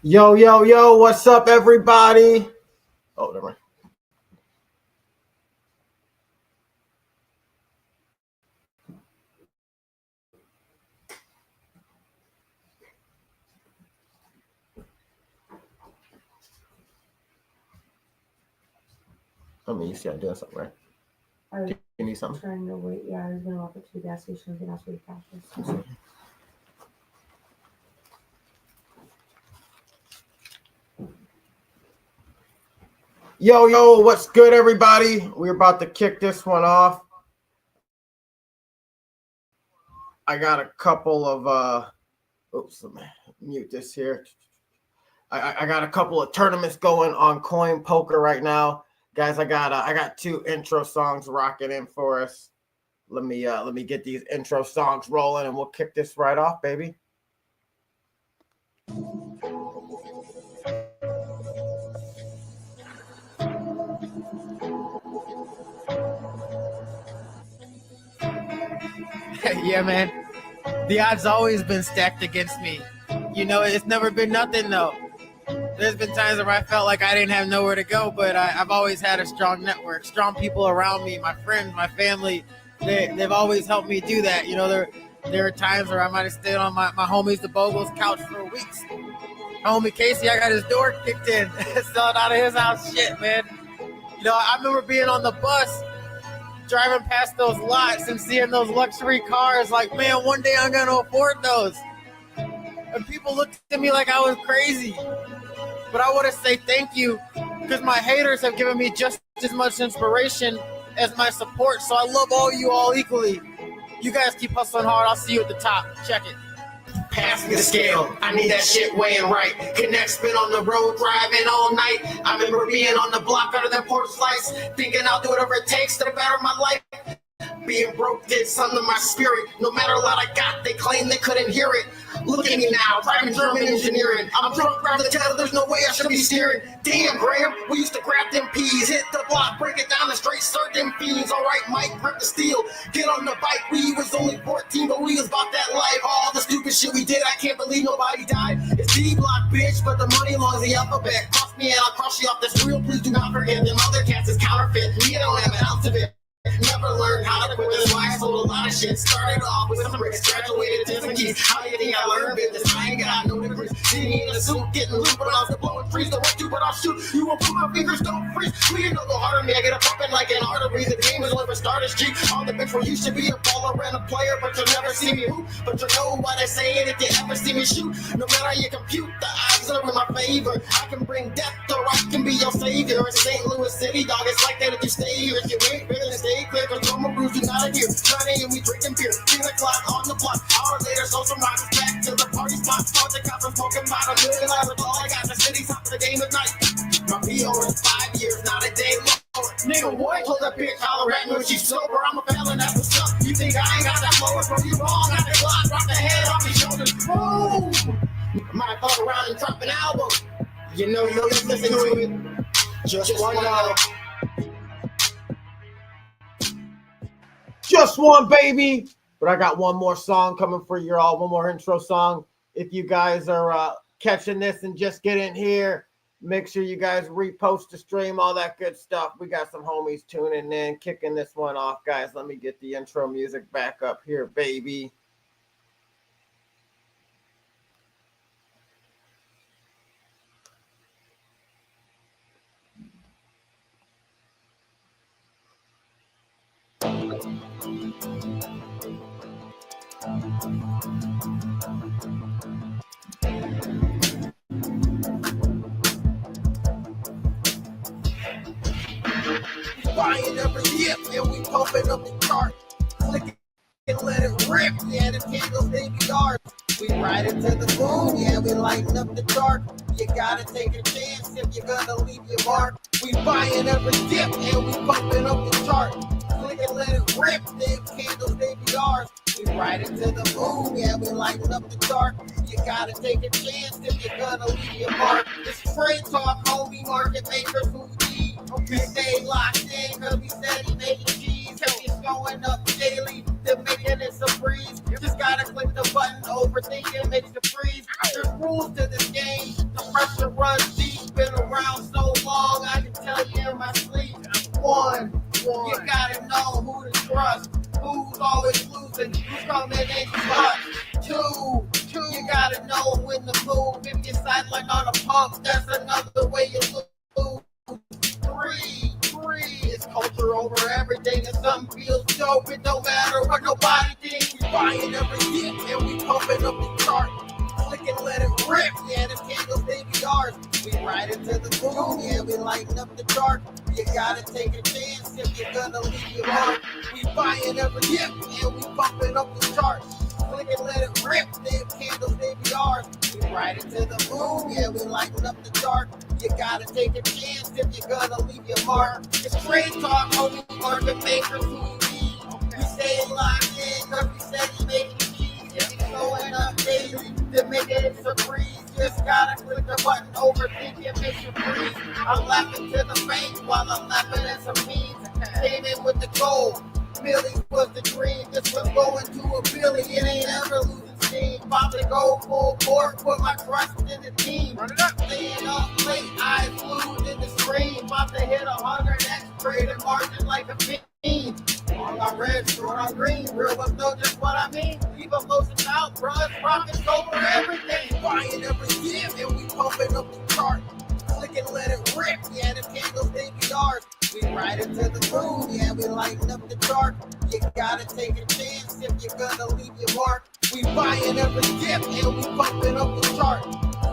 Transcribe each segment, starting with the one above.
Yo, yo, yo, what's up, everybody? Oh, never mind. I mean, you see I'm doing something, right? You need something? Trying to wait. Yeah, I was going to walk up to the gas station and ask for the cash. Yo, yo, what's good, everybody? We're about to kick this one off. I got a couple of oops, let me mute this here. I got a couple of tournaments going on CoinPoker right now. Guys, I got two intro songs rocking in for us. Let me get these intro songs rolling and we'll kick this right off, baby. Yeah, man. The odds always been stacked against me. You know, it's never been nothing, though. There's been times where I felt like I didn't have nowhere to go, but I've always had a strong network, strong people around me, my friends, my family. They've always helped me do that. You know, there are times where I might have stayed on my homie's, the Bogle's couch for weeks. My homie Casey, I got his door kicked in, selling out of his house. Shit, man. You know, I remember being on the bus, driving past those lots and seeing those luxury cars like, man, one day I'm going to afford those. And people looked at me like I was crazy. But I want to say thank you because my haters have given me just as much inspiration as my support. So I love all you all equally. You guys keep hustling hard. I'll see you at the top. Check it. Pass me the scale, I need that shit weighing right. Connect, spin on the road, driving all night. I remember being on the block under that porch lights, thinking I'll do whatever it takes to better my life. Being broke did something to my spirit. No matter what I got, they claim they couldn't hear it. Look at me now, driving German engineering. I'm drunk, grab the tether, there's no way I should be steering. Damn, Graham, we used to grab them peas, hit the block, break it down and straight serve them fiends. All right, Mike, grip the steel, get on the bike. We was only 14, but we was about that life. All the stupid shit we did, I can't believe nobody died. It's D-block, bitch, but the money long as the alphabet. Cross me and I'll cross you off this real, please do not forget. Them other cats is counterfeit, me don't have an ounce of it. Never learned how to quit, that's why I sold a lot of shit. Started off with some bricks, graduated to some keys. How do you think I learned business? I ain't got no degrees. Sitting in a suit, getting loot, but I was blowing trees. Don't want to, but I'll shoot. You won't put my fingers, don't freeze. We ain't no go harder than me, I get a pumping like an artery. The game is only for starters, G. All the bitch where you should be a baller and a player, but you'll never see me hoop. But you know why they say it if you ever see me shoot. No matter how you compute, the odds are in my favor. I can bring death, or I can be your savior. In St. Louis City, dog, it's like that if you stay here. If you ain't better than stay clear, cause brews you not here. 9 a.m. we drinking beer. 10 o'clock on the block. Hours later, social rocks back to the party spot. Start the cops and smoking about $1 million. All I got the city top of the game at night. My PO is 5 years, not a day lower. Nigga, boy, told that bitch holler at me when she's sober. I'm a felon, that's what's up. You think I ain't got that blower from you wrong? Got the Glock, rock the head off your shoulders. Boom! Might fuck around and drop an album. You know, just listen to it. Just one dollar. Just one, baby. But I got one more song coming for you all, one more intro song. If you guys are catching this and just getting here, make sure you guys repost the stream, all that good stuff. We got some homies tuning in, kicking this one off, guys. Let me get the intro music back up here, baby. Buying every dip and we pumping up the chart. Click it and let it rip. Yeah, the candles, they be ours. We ride into the moon, yeah, we lighten up the dark. You gotta take a chance if you're gonna leave your mark. We buying every dip and we pumping up the chart. Click and let it rip. Them candles, they be ours. We ride into the moon, yeah, we lighten up the dark. You gotta take a chance if you're gonna leave your mark. It's trade talk, homie, market makers who need. Okay, stay locked in, cause we steady making cheese. He's going up daily, they're making it some breeze. You just gotta click the button, overthinking trust. Who's always losing? Who's coming in clutch? Two, you gotta know when to move. If you sideline on a pump, that's another way you lose. Three is culture over everything, and something feels dope. It don't matter what nobody thinks. We buying every hit and we pumping up the chart. Click and let it rip. Yeah, the candles they be ours. We ride into the moon. Yeah, we lighten up the dark. You gotta take a chance if you're gonna leave your mark. We buying every hit and we pumping up the chart. Click and let it rip. Them candles they be ours. We ride into the moon. Yeah, we lighten up the dark. You gotta take a chance if you're gonna leave your mark. It's trade talk, homie, market makers who we need. We stay locked in, cause we steady making cheese. If you're showing up daily, then make it a breeze. Just gotta click the button, overthink it, makes you freeze. I'm laughing to the bank while I'm laughing at some memes. Came in with the gold, millies was the dream. This was going to a billion, it ain't ever losing steam. About to go full court, put my trust in the team. Run it up. Staying up late, eyes glued in the screen. About to hit 100x, trading margin like a fiend. All on red, short on green, real ones know just what I mean. Keep emotions out, bruh, profits over everything. Buying every year, and we pumping up the chart. Click and let it rip, yeah, the candles they be ours. We ride into the moon, yeah, we lighten up the dark. You gotta take a chance if you're gonna leave your mark. We buying every dip and we pumping up the chart.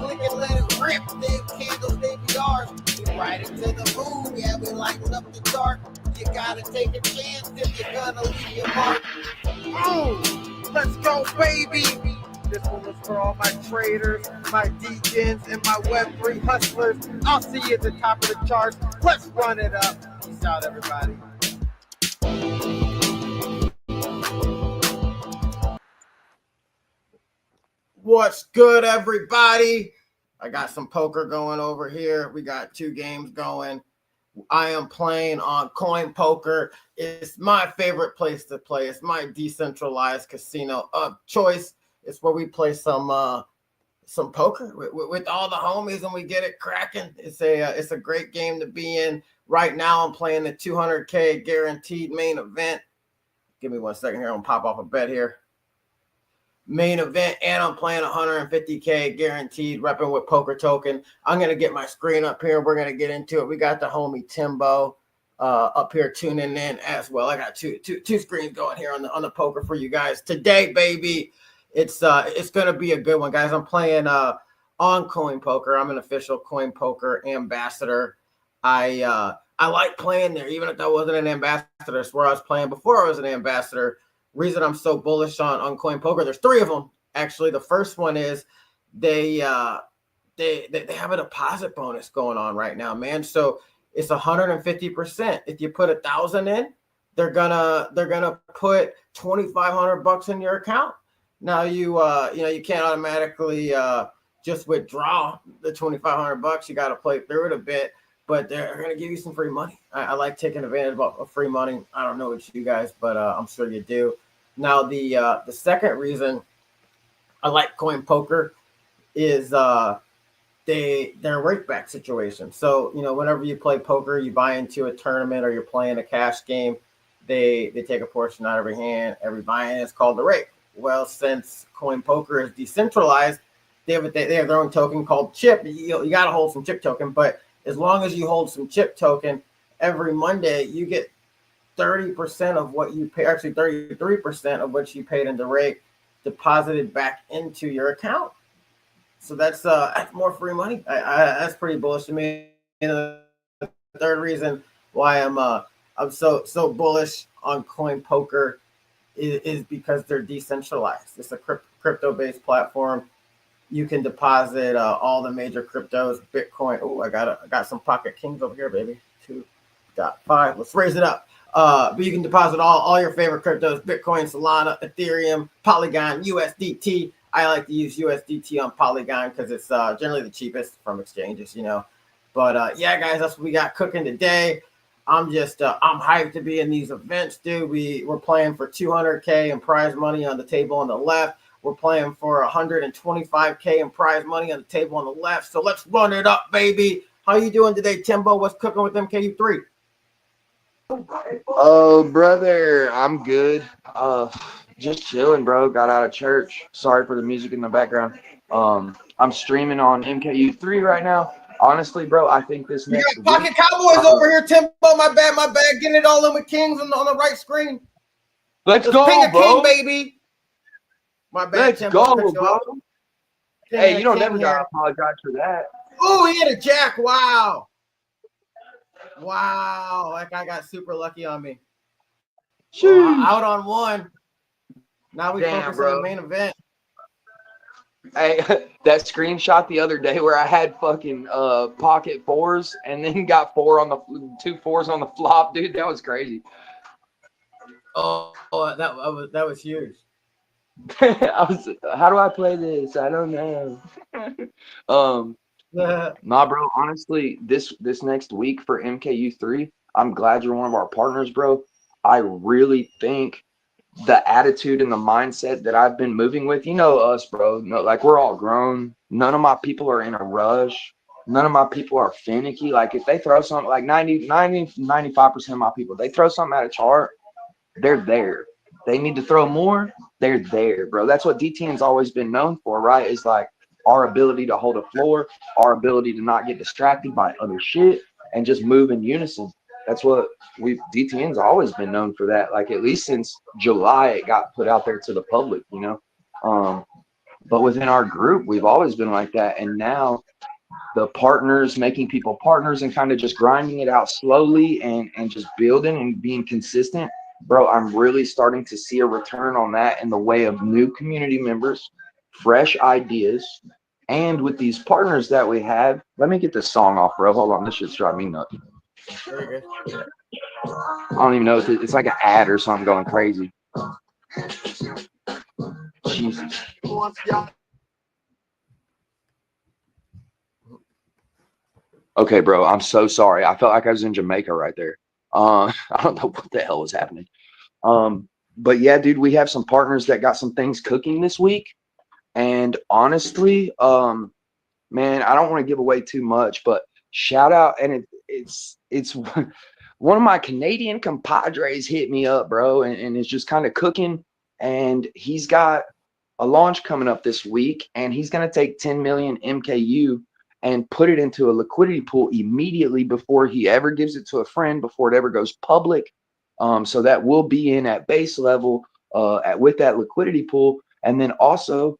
Click and let it rip, them candles they be ours. We ride into the moon, yeah, we lighten up the dark. You gotta take a chance if you're gonna leave your mark. Let's go, baby. This one was for all my traders, my deacons, and my Web3 hustlers. I'll see you at the top of the charts. Let's run it up. Peace out, everybody. What's good, everybody? I got some poker going over here. We got 2 games going. I am playing on CoinPoker. It's my favorite place to play. It's my decentralized casino of choice. It's where we play some poker with all the homies and we get it cracking. It's a great game to be in. Right now, I'm playing the 200K guaranteed main event. Give me 1 second here. I'm gonna pop off a bet here. Main event, and I'm playing 150K guaranteed, repping with Poker Token. I'm gonna get my screen up here. We're gonna get into it. We got the homie Timbo up here tuning in as well. I got two screens going here on the poker for you guys today, baby. It's gonna be a good one, guys. I'm playing on CoinPoker. I'm an official CoinPoker ambassador. I like playing there, even if I wasn't an ambassador. That's where I was playing before I was an ambassador. Reason I'm so bullish on CoinPoker, there's 3 of them actually. The first one is they have a deposit bonus going on right now, man. So it's 150%. If you put 1,000 in, they're gonna put $2,500 in your account. Now you can't automatically just withdraw the $2,500. You got to play through it a bit, but they're going to give you some free money. I like taking advantage of free money. I don't know what you guys, but I'm sure you do. Now, the second reason I like CoinPoker is their rake back situation. So, whenever you play poker, you buy into a tournament or you're playing a cash game, they take a portion out of every hand. Every buy-in is called the rake. Well, since CoinPoker is decentralized, they have their own token called CHIP. You got to hold some CHIP token, but as long as you hold some CHIP token, every Monday you get 30% of what you pay, actually 33% of what you paid in the rake deposited back into your account. So that's more free money. That's pretty bullish to me. The third reason why I'm so bullish on CoinPoker is because they're decentralized. It's a crypto-based platform. You can deposit all the major cryptos, Bitcoin. Oh, I got some pocket kings over here, baby. 2.5. Let's raise it up. But you can deposit all your favorite cryptos: Bitcoin, Solana, Ethereum, Polygon, USDT. I like to use USDT on Polygon because it's generally the cheapest from exchanges, But yeah, guys, that's what we got cooking today. I'm hyped to be in these events, dude. We're playing for 200K in prize money on the table on the left. We're playing for 125K in prize money on the table on the left. So let's run it up, baby. How you doing today, Timbo? What's cooking with MKU3? Oh, brother, I'm good. Just chilling, bro. Got out of church. Sorry for the music in the background. I'm streaming on MKU3 right now. Honestly, bro, I think this You next got week. Pocket Cowboys over here, Timbo. My bad, my bad. Getting it all in with Kings on the right screen. Let's Ping go, a King, bro. baby. My bad, Let's Timbo. go, Cut you bro. off. Pinging Hey, a you don't King never gotta here. apologize for that. Oh, he hit a jack. Wow. Wow. That guy got super lucky on me. Well, out on one. Now we Damn, focus on bro. the main event. Hey, that screenshot the other day where I had fucking pocket fours and then got two fours on the flop, dude. That was crazy. Oh, that was huge. How do I play this? I don't know. Nah, bro, honestly, this next week for MKU3, I'm glad you're one of our partners, bro. I really think the attitude and the mindset that I've been moving with, you know us, bro. No, like we're all grown. None of my people are in a rush. None of my people are finicky. Like if they throw something like 95% of my people, they throw something at a chart, they're there. They need to throw more, they're there, bro. That's what DTN's always been known for, right? Is like our ability to hold a floor, our ability to not get distracted by other shit and just move in unison. That's what DTN's always been known for that. Like at least since July, it got put out there to the public, you know. But within our group, we've always been like that. And now the partners, making people partners and kind of just grinding it out slowly and just building and being consistent, bro, I'm really starting to see a return on that in the way of new community members, fresh ideas, and with these partners that we have. Let me get this song off, bro. Hold on, this shit's driving me nuts. Very good. I don't even know. It's like an ad or something going crazy. Jesus. Okay, bro. I'm so sorry. I felt like I was in Jamaica right there. I don't know what the hell was happening. But yeah, dude, we have some partners that got some things cooking this week. And honestly, man, I don't want to give away too much, but shout out, and it's one of my Canadian compadres hit me up, bro, and is just kind of cooking. And he's got a launch coming up this week, and he's gonna take 10 million MKU and put it into a liquidity pool immediately before he ever gives it to a friend, before it ever goes public. So that will be in at base level with that liquidity pool. And then also,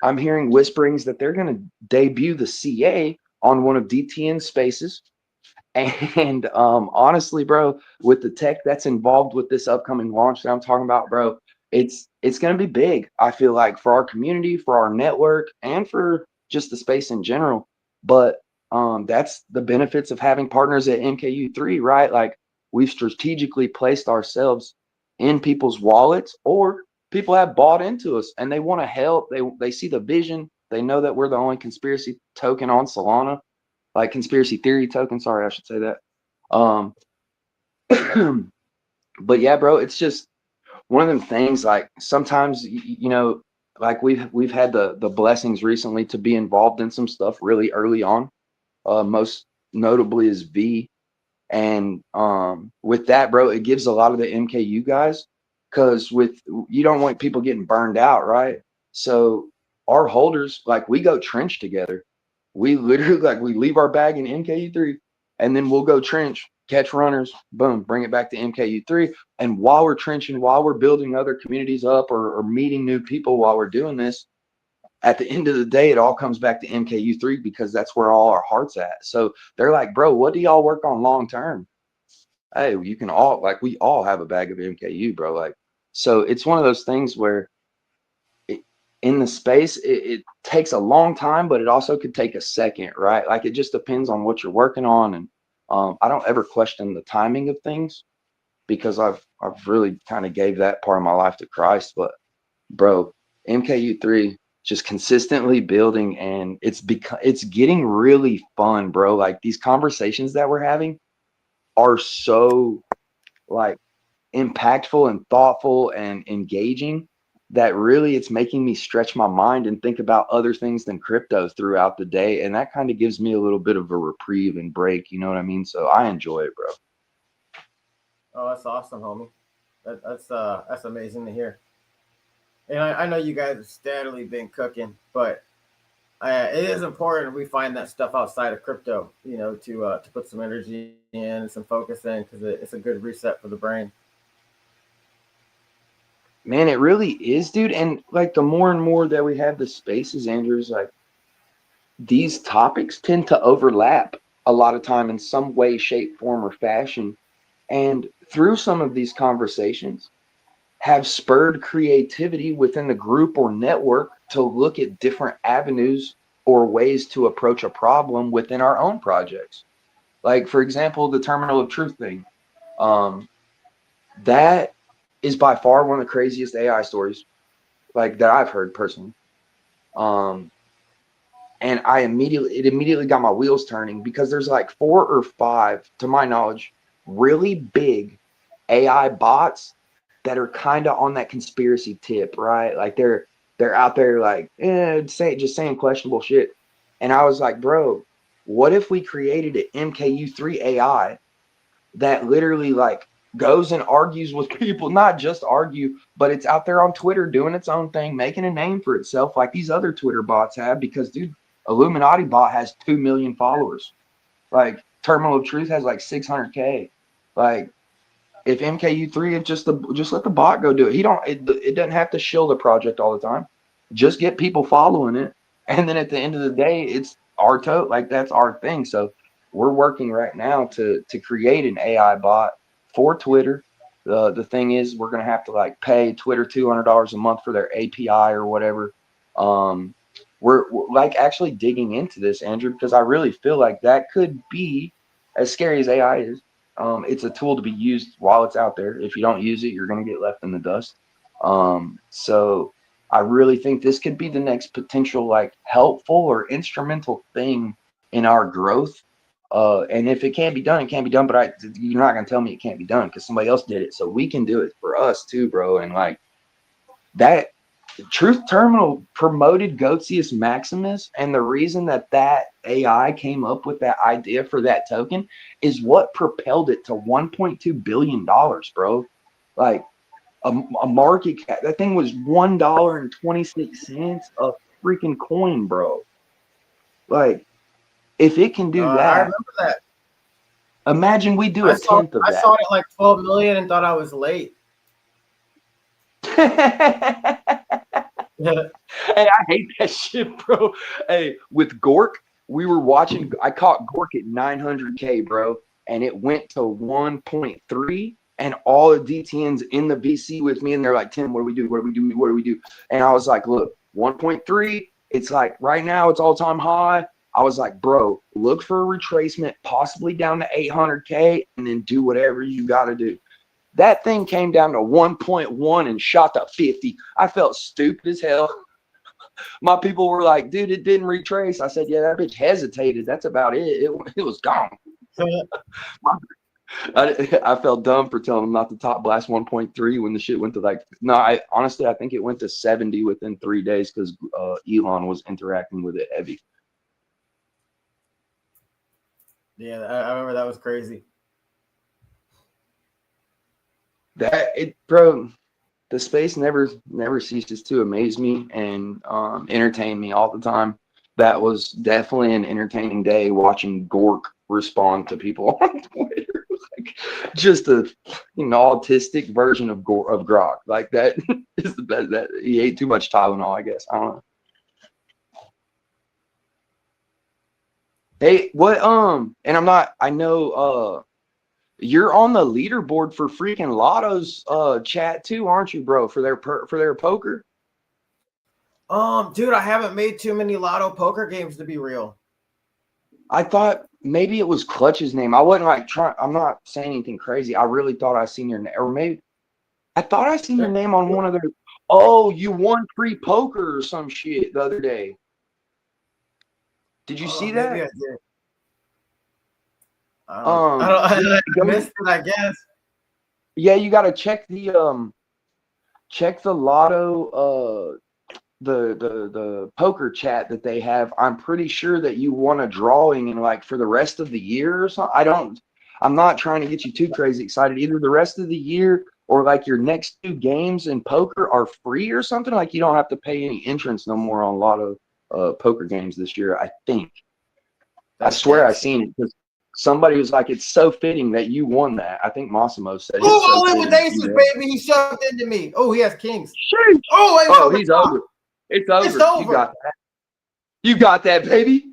I'm hearing whisperings that they're going to debut the CA on one of DTN's spaces. And honestly, bro, with the tech that's involved with this upcoming launch that I'm talking about, bro, it's going to be big. I feel like for our community, for our network, and for just the space in general. But that's the benefits of having partners at MKU3, right? Like we've strategically placed ourselves in people's wallets, or people have bought into us and they want to help. They see the vision. They know that we're the only conspiracy token on Solana, like conspiracy theory token. Sorry, I should say that. But yeah, bro, it's just one of them things. Like sometimes, you know, like we've had the blessings recently to be involved in some stuff really early on. Most notably is V. And with that, bro, it gives a lot of the MKU guys, because with you don't want people getting burned out, right? So our holders, like we go trench together. We literally like we leave our bag in MKU3 and then we'll go trench, catch runners, boom, bring it back to MKU3. And while we're trenching, while we're building other communities up or meeting new people while we're doing this, at the end of the day, it all comes back to MKU3 because that's where all our heart's at. So they're like, bro, what do y'all work on long term? Hey, you can all, like, we all have a bag of MKU, bro. Like, so it's one of those things where in the space, it takes a long time, but it also could take a second, right? Like, it just depends on what you're working on. And I don't ever question the timing of things because I've really kind of gave that part of my life to Christ. But bro, MKU3 just consistently building, and it's getting really fun, bro. Like these conversations that we're having are so like impactful and thoughtful and engaging that really it's making me stretch my mind and think about other things than crypto throughout the day. And that kind of gives me a little bit of a reprieve and break, you know what I mean? So I enjoy it, bro. Oh, that's awesome, homie. That's amazing to hear. And I know you guys have steadily been cooking, but it is important we find that stuff outside of crypto, to put some energy in and some focus in because it's a good reset for the brain. Man, it really is, dude. And like the more and more that we have the spaces, Andrews, like these topics tend to overlap a lot of time in some way, shape, form, or fashion. And through some of these conversations, have spurred creativity within the group or network to look at different avenues or ways to approach a problem within our own projects. Like, for example, the terminal of truth thing. Um, that is by far one of the craziest AI stories like that I've heard personally. Um, and it immediately got my wheels turning because there's like 4 or 5, to my knowledge, really big AI bots that are kind of on that conspiracy tip, right? Like they're out there like just saying questionable shit. And I was like, bro, what if we created an MKU3 AI that literally like goes and argues with people, not just argue, but it's out there on Twitter doing its own thing, making a name for itself like these other Twitter bots have, because dude, Illuminati bot has 2 million followers. Like Terminal of Truth has like 600K. Like if MKU3, if just let the bot go do it. It doesn't have to shill the project all the time. Just get people following it. And then at the end of the day, it's our like that's our thing. So we're working right now to create an AI bot for Twitter. The thing is we're gonna have to like pay Twitter $200 a month for their API or whatever. We're like actually digging into this, Andrew, because I really feel like that could be, as scary as AI is, it's a tool to be used while it's out there. If you don't use it, you're going to get left in the dust. So I really think this could be the next potential like helpful or instrumental thing in our growth. And if it can't be done, it can't be done. But you're not going to tell me it can't be done because somebody else did it. So we can do it for us too, bro. And like that Truth Terminal promoted Goatius Maximus, and the reason that AI came up with that idea for that token is what propelled it to $1.2 billion, bro. Like a market cap. That thing was $1.26 a freaking coin, bro. Like, if it can do I that, remember that. imagine we do a tenth of I that. saw it at like 12 million and thought I was late. Hey, I hate that shit, bro. Hey, with Gork, we were watching. I caught Gork at 900K, bro, and it went to 1.3. And all the DTNs in the VC with me, and they're like, Tim, what do we do? What do we do? What do we do? And I was like, look, 1.3. It's like right now, it's all time high. I was like, bro, look for a retracement, possibly down to 800K, and then do whatever you got to do. That thing came down to 1.1 and shot to 50. I felt stupid as hell. My people were like, dude, it didn't retrace. I said, yeah, that bitch hesitated. That's about it. It was gone. I felt dumb for telling them not to top blast 1.3 when the shit went to like, no, I think it went to 70 within 3 days because Elon was interacting with it heavy. Yeah, I remember that was crazy. Bro, the space never ceases to amaze me and entertain me all the time. That was definitely an entertaining day watching Gork respond to people on Twitter. Like just a autistic version of Grok. Like that is the best. That he ate too much Tylenol, I guess. I don't know. Hey, what and I know you're on the leaderboard for freaking Lotto's chat too, aren't you, bro? For their poker. Dude, I haven't made too many Lotto poker games to be real. I thought maybe it was Clutch's name. I wasn't like trying. I'm not saying anything crazy. I really thought I seen your name, or maybe I thought I seen your name on one of their. Oh, you won free poker or some shit the other day. Did you see that? Maybe I did. I missed it, I guess. Yeah, you got to check the Lotto the poker chat that they have. I'm pretty sure that you won a drawing in like for the rest of the year or something. I'm not trying to get you too crazy excited. Either the rest of the year or like your next 2 games in poker are free or something. Like you don't have to pay any entrance no more on a lot of poker games this year. I think. I swear I seen it because somebody was like, "It's so fitting that you won that." I think Massimo said. Oh, It's so all in with fitting. aces, baby. He shoved into me. Oh, he has kings. Sheesh. Oh, He's over. It's over. It's over. You got that. You got that, baby.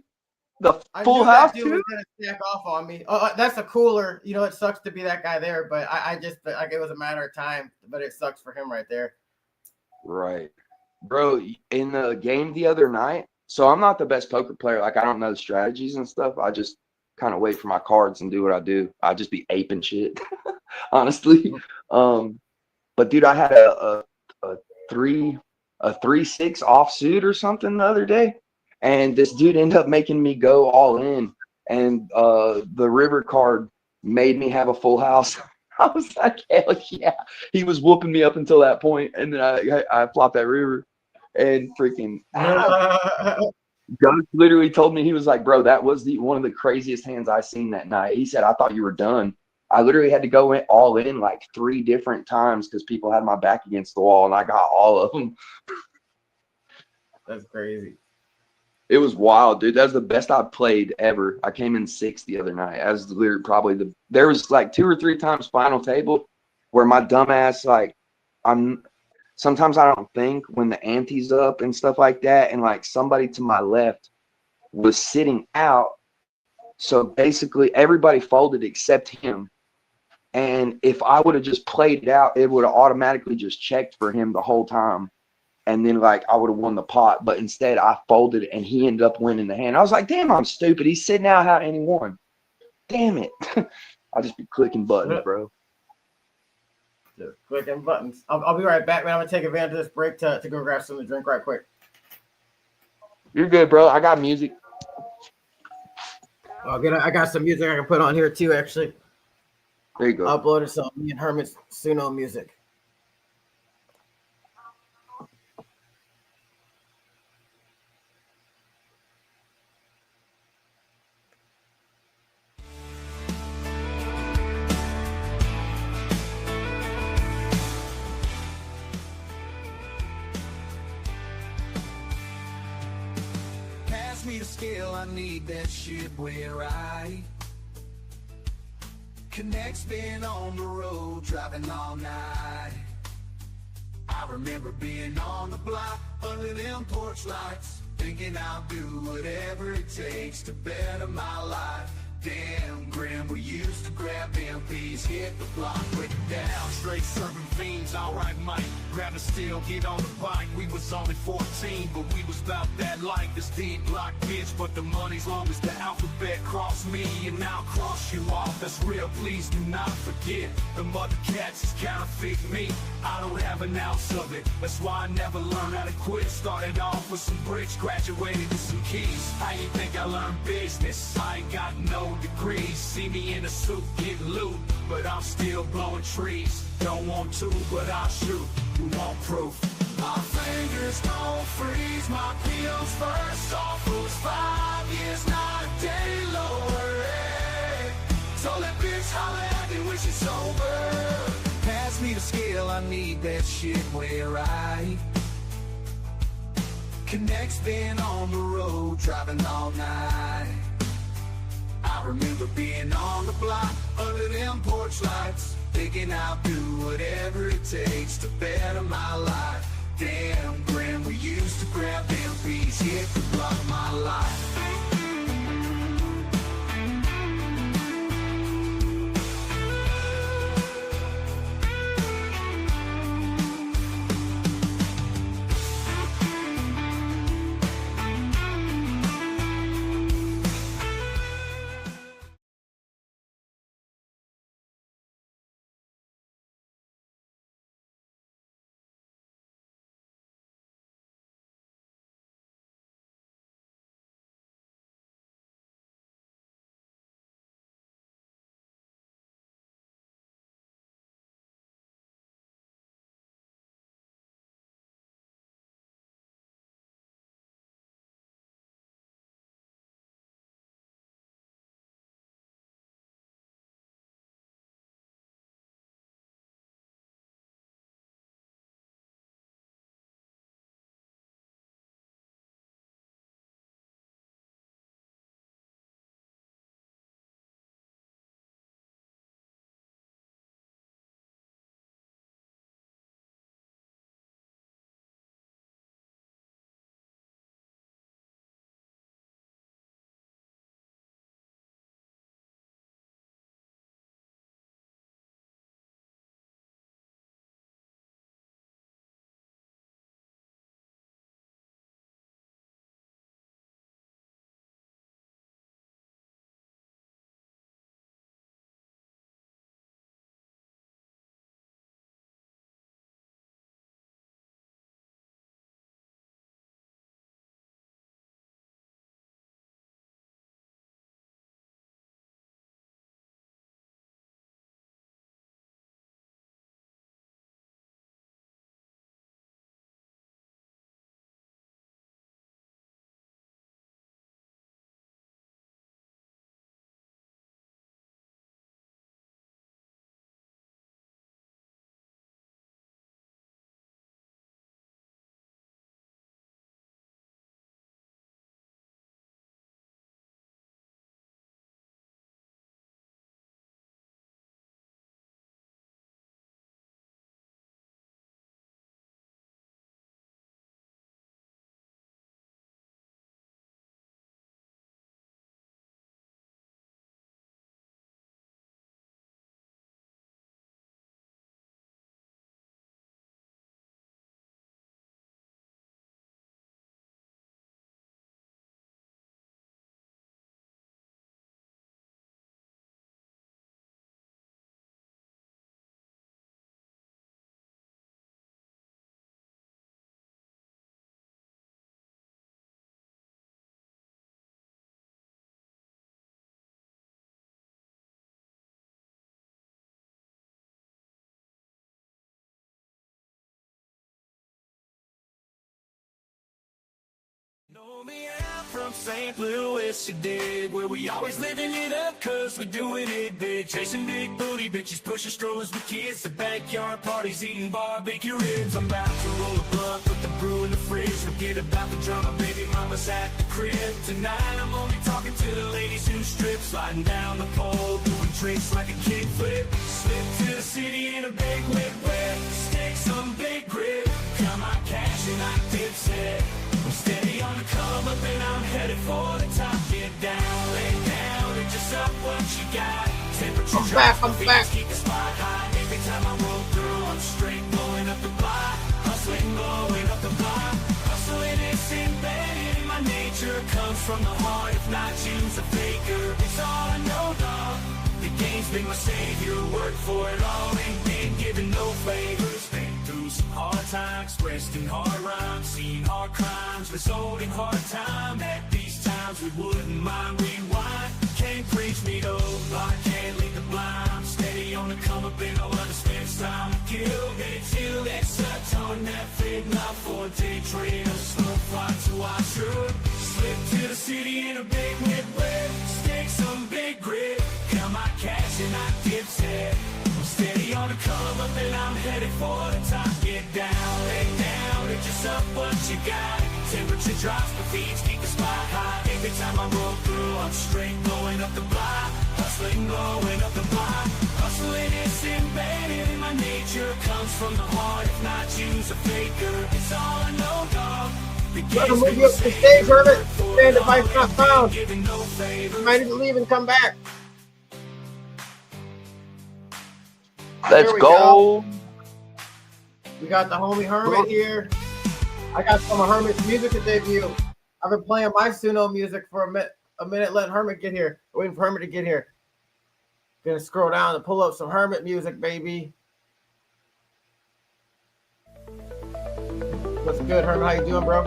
The I full knew house that dude too. was gonna stack off on me. That's a cooler. You know, it sucks to be that guy there, but I just like it was a matter of time. But it sucks for him right there. Right, bro. In the game the other night, so I'm not the best poker player. Like I don't know the strategies and stuff. I just kind of wait for my cards and do what I do. I just be aping shit, honestly. But dude, I had a 3-6 offsuit or something the other day, and this dude ended up making me go all in, and the river card made me have a full house. I was like, hell yeah! He was whooping me up until that point, and then I flopped that river, and freaking Ghost literally told me, he was like, bro, that was one of the craziest hands I seen that night. He said, I thought you were done. I literally had to go all in like 3 different times because people had my back against the wall, and I got all of them. That's crazy. It was wild, dude. That was the best I've played ever. I came in 6th the other night. As literally probably there was like 2 or 3 times final table where my dumbass, like, sometimes I don't think when the ante's up and stuff like that, and like somebody to my left was sitting out. So basically everybody folded except him. And if I would have just played it out, it would have automatically just checked for him the whole time. And then like I would have won the pot. But instead I folded and he ended up winning the hand. I was like, damn, I'm stupid. He's sitting out how and he won. Damn it. I'll just be clicking buttons, bro. Just clicking buttons. I'll be right back, man. I'm gonna take advantage of this break to go grab something to drink right quick. You're good, bro. I got music. I got some music I can put on here too, actually. There you go. Uploaded some me and Hermit's Suno music. Pass me the scale, I need that shit where I Connect's been on the road, driving all night. I remember being on the block, under them porch lights, thinking I'll do whatever it takes to better my life. Damn, Grim, we used to grab MPs, hit the block, break it down. Straight serving fiends, alright Mike. Grab a steel, get on the bike. We was only 14, but we was about that light. This D-block bitch, but the money's long as the alphabet cross me, and I'll cross you off. That's real, please do not forget. The mother cats is counterfeit me. I don't have an ounce of it. That's why I never learned how to quit. Started off with some bricks, graduated with some keys. How you think I learned business? I ain't got no degrees. See me in a suit, get loot, but I'm still blowing trees. Don't want to, but I'll shoot. You want proof? My fingers don't freeze, my peels first off was 5 years, not a day lower. Hey. Told that bitch holla at me when she's sober. Pass me the scale, I need that shit where right. Connect's been on the road, driving all night. I remember being on the block, under them porch lights, thinking I'll do whatever it takes to better my life. Damn, Grim, we used to grab MPs, hit the block of my life. Know me out from St. Louis, you dig, where we always living it up, cause we're doing it big. Chasing big booty bitches, pushing strollers with kids, the backyard parties, eating barbecue ribs. I'm about to roll a blunt, put the brew in the fridge, forget about the drama, baby mama's at the crib. Tonight I'm only talking to the ladies who strip, sliding down the pole, doing tricks like a kickflip. Slip to the city in a big whip, whip, stick some big grip, count my cash and I dipset. I'm steady on the come up and I'm headed for the top. Get down, lay down, and just up what you got. Temperature drops, my feet keep the spot high. Every time I roll through, I'm straight blowing up the block. Hustling, blowing up the block. Hustling is embedded in my nature. Comes from the heart, if not you's a faker. It's all I know, dog. The game's been my savior. Work for it all, ain't been given no favors. Been through some hard times, expressed in hard rhymes, seen hard crimes, result in hard time. At these times we wouldn't mind rewind. Can't preach me though, I can't lead the blind. I'm steady on the come up and I'll understand time to kill. Get it till that such on that fit, not for a day trade. A slow fly to I should slip to the city in a big whip, whip, stick some big grip, count my cash and I dipset. I'm steady on the come up and I'm headed for the top. Get down, lay down, and just up what you got. Temperature drops, my feet keep the spot high. Every time I roll through, I'm straight blowing up the block. Hustling, blowing up the block. Hustling is embedded in my nature. Comes from the heart, if not you's a faker. It's all I know, dog. Let him move you up to the stage, Herbert. Stand device not found. You might need to leave and come back. Let's go. We got the homie Hermit here. I got some of Hermit's music to debut. I've been playing my Suno music for a minute, letting Hermit get here. Waiting for Hermit to get here. Gonna scroll down and pull up some Hermit music, baby. What's good, Hermit? How you doing, bro?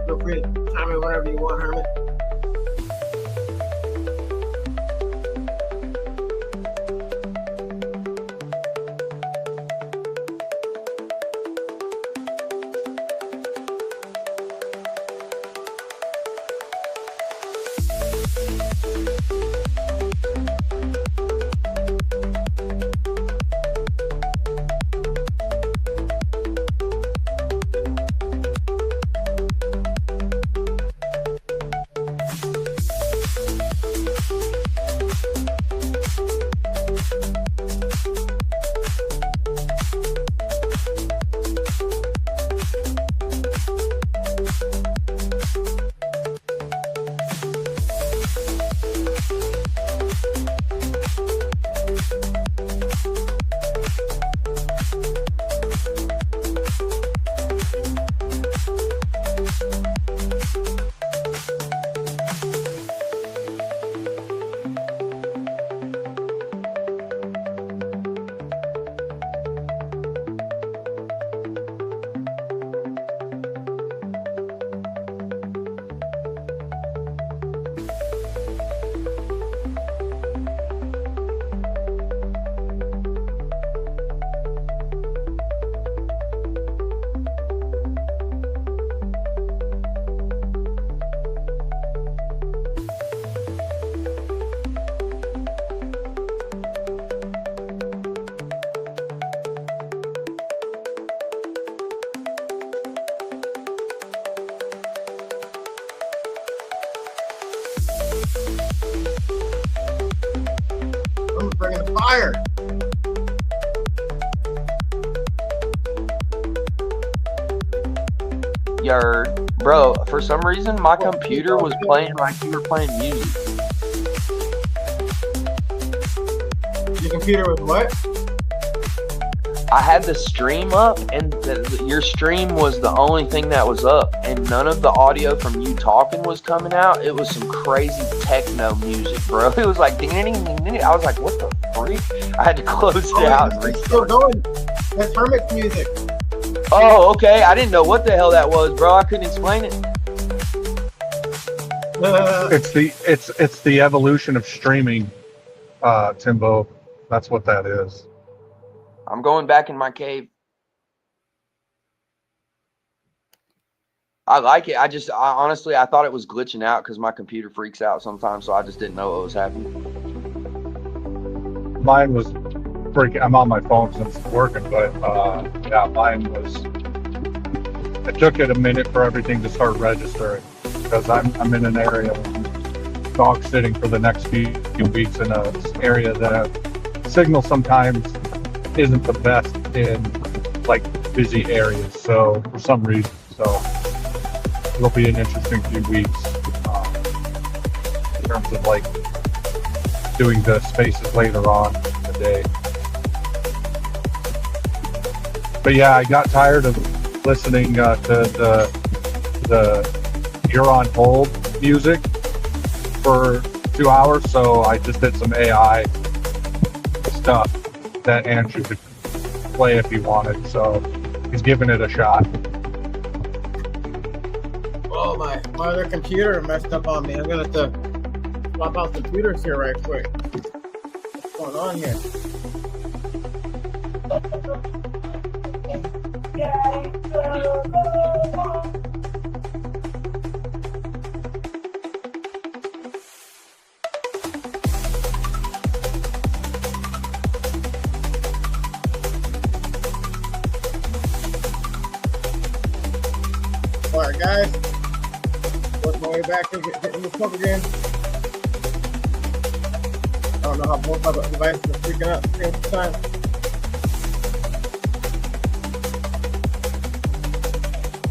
Feel free to chime in whenever you want, Hermit. I'm bringing the fire. Bro, for some reason my computer was playing like you were playing music. Your computer was what? I had the stream up, and your stream was the only thing that was up, and none of the audio from you talking was coming out. It was some crazy techno music, bro. It was like ding ding ding ding. I was like, what the freak? I had to close it out and It's still restart. going. That's Hermit's music. Oh, okay. I didn't know what the hell that was, bro. I couldn't explain it. It's the evolution of streaming, Timbo. That's what that is. I'm going back in my cave. I like it. I honestly, I thought it was glitching out because my computer freaks out sometimes, so I just didn't know what was happening. Mine was freaking. I'm on my phone since it's working, but yeah, mine was. It took it a minute for everything to start registering because I'm in an area dog sitting for the next few weeks in an area that signal sometimes isn't the best in like busy areas. So for some reason, so it'll be an interesting few weeks in terms of like doing the spaces later on in the day. But yeah, I got tired of listening to the You're on Hold music for 2 hours, so I just did some AI stuff that Andrew could play if he wanted, so he's giving it a shot. Oh, my other computer messed up on me. I'm gonna have to swap out computers here right quick. What's going on here? All right, guys. Work my way back to getting this poker game. I don't know how both my devices are freaking out at the same time.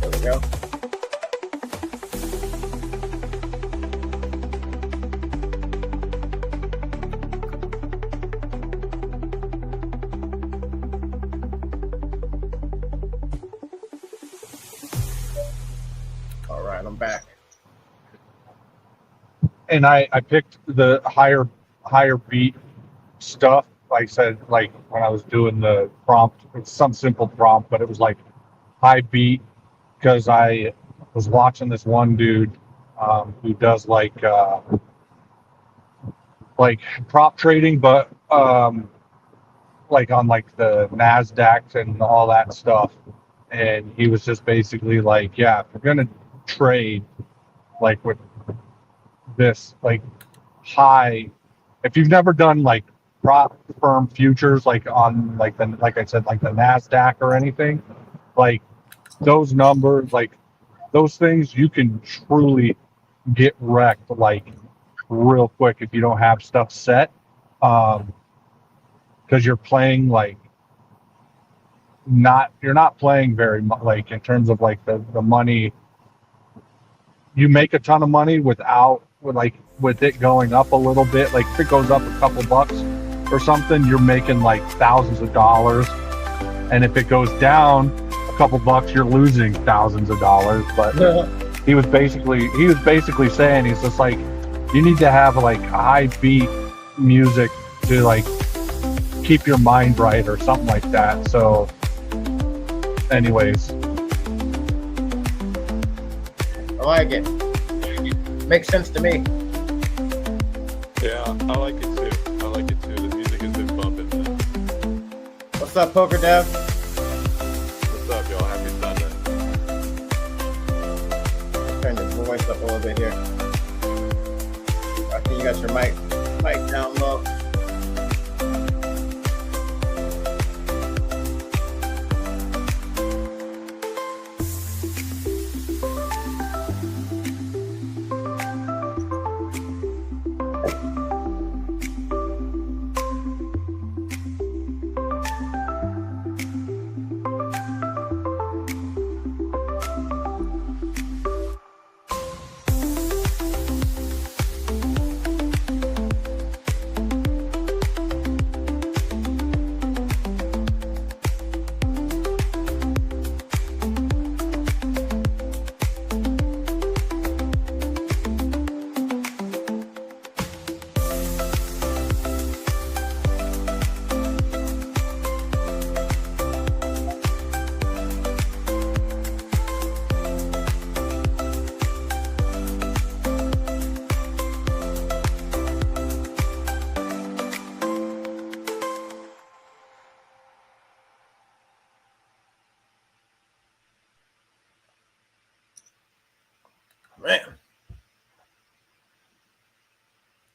There we go. All right, I'm back. And I picked the higher beat stuff. Like I said, like when I was doing the prompt, it's some simple prompt, but it was like high beat because I was watching this one dude who does like prop trading, but like on like the NASDAQ and all that stuff. And he was just basically like, yeah, if you're gonna trade like with this like high, if you've never done like prop firm futures like on like I said, like the NASDAQ or anything, like those numbers, like those things, you can truly get wrecked like real quick if you don't have stuff set, because you're playing like you're not playing very much, like in terms of like the money. You make a ton of money with it going up a little bit. Like if it goes up a couple bucks or something, you're making like thousands of dollars. And if it goes down a couple bucks, you're losing thousands of dollars. But he was basically saying, he's just like, you need to have like high beat music to like keep your mind right or something like that. So anyways, I like it. Makes sense to me. Yeah, I like it too. I like it too. The music has been bumping. What's up, Poker Dev? What's up, y'all? Happy Sunday. Turn your voice up a little bit here. I think you got your mic down low.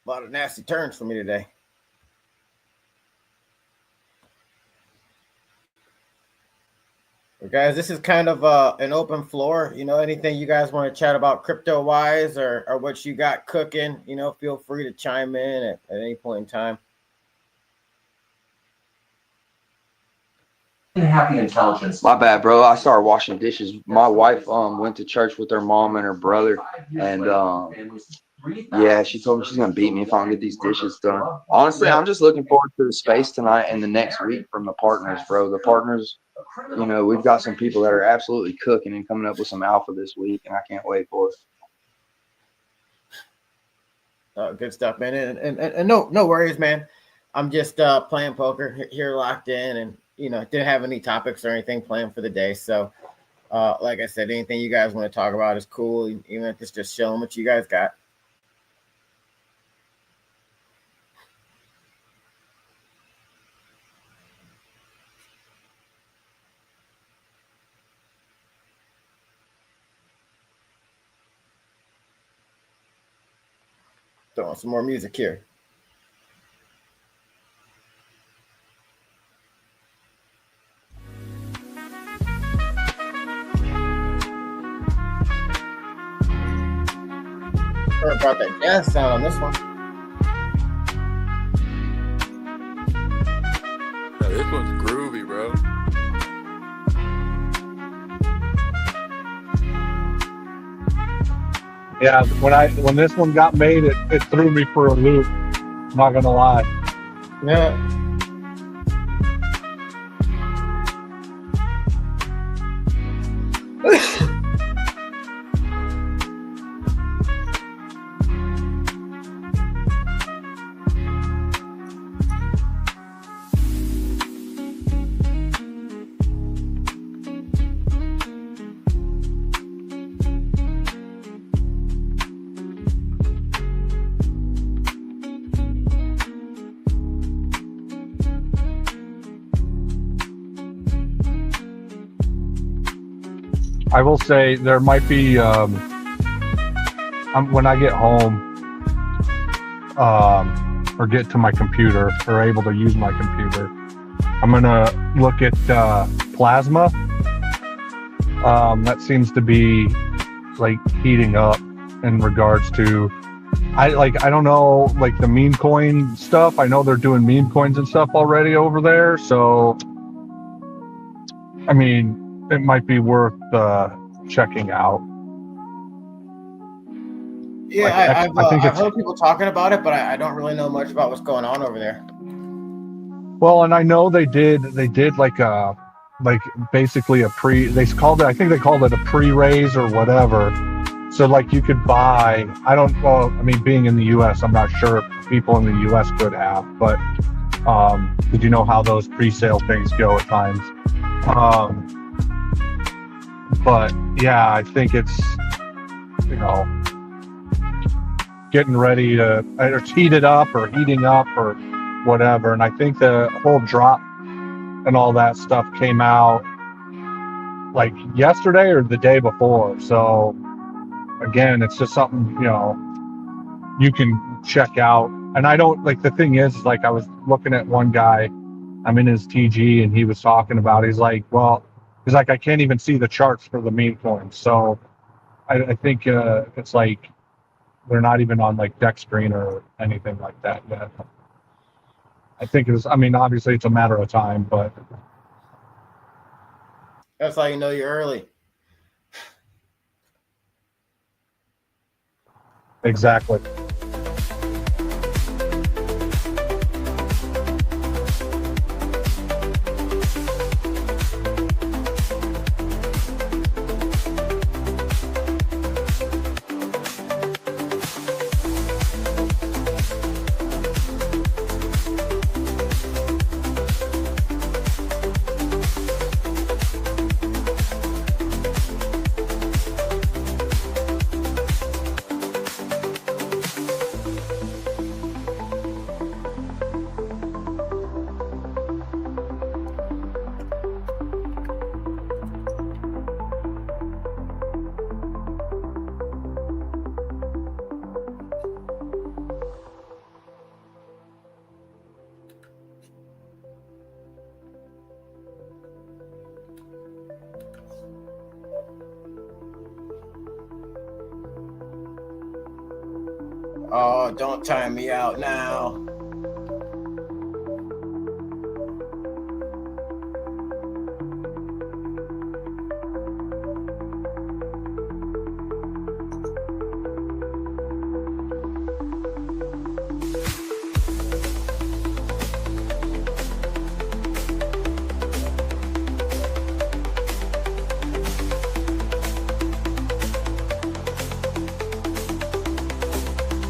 A lot of nasty turns for me today. Well, guys, this is kind of an open floor. You know, anything you guys want to chat about crypto-wise or what you got cooking, you know, feel free to chime in at any point in time. Happy intelligence. My bad, bro. I started washing dishes. My wife went to church with her mom and her brother, and yeah, she told me she's gonna beat me if I don't get these dishes done. Honestly, I'm just looking forward to the space tonight and the next week from the partners, bro. The partners, you know, we've got some people that are absolutely cooking and coming up with some alpha this week, and I can't wait for it. Good stuff, man. And no worries, man. I'm just playing poker here, locked in, and you know, didn't have any topics or anything planned for the day. So, like I said, anything you guys want to talk about is cool, even if it's just showing what you guys got. Throwing some more music here. Sorry about that jazz sound on this one. Yeah, this one's groovy, bro. Yeah, when this one got made, it threw me for a loop. I'm not gonna lie. Yeah. I will say there might be when I get home or get to my computer or able to use my computer, I'm gonna look at plasma. That seems to be like heating up in regards to I don't know, like the meme coin stuff. I know they're doing meme coins and stuff already over there, so I mean, it might be worth checking out. Yeah, I've heard people talking about it, but I don't really know much about what's going on over there. Well, and I know they did like basically a I think they called it a pre-raise or whatever. So like you could buy, being in the US, I'm not sure if people in the US could have, but did you know how those pre-sale things go at times? But yeah, I think it's, you know, getting ready to either heat it up or heating up or whatever. And I think the whole drop and all that stuff came out like yesterday or the day before. So again, it's just something, you know, you can check out. And I don't, like, the thing is like I was looking at one guy, I'm in his TG, and he was talking about, he's like, I can't even see the charts for the meme coins. So I think it's like they're not even on like deck screen or anything like that yet. I think obviously it's a matter of time, but that's how you know you're early. Exactly. Oh, don't time me out now.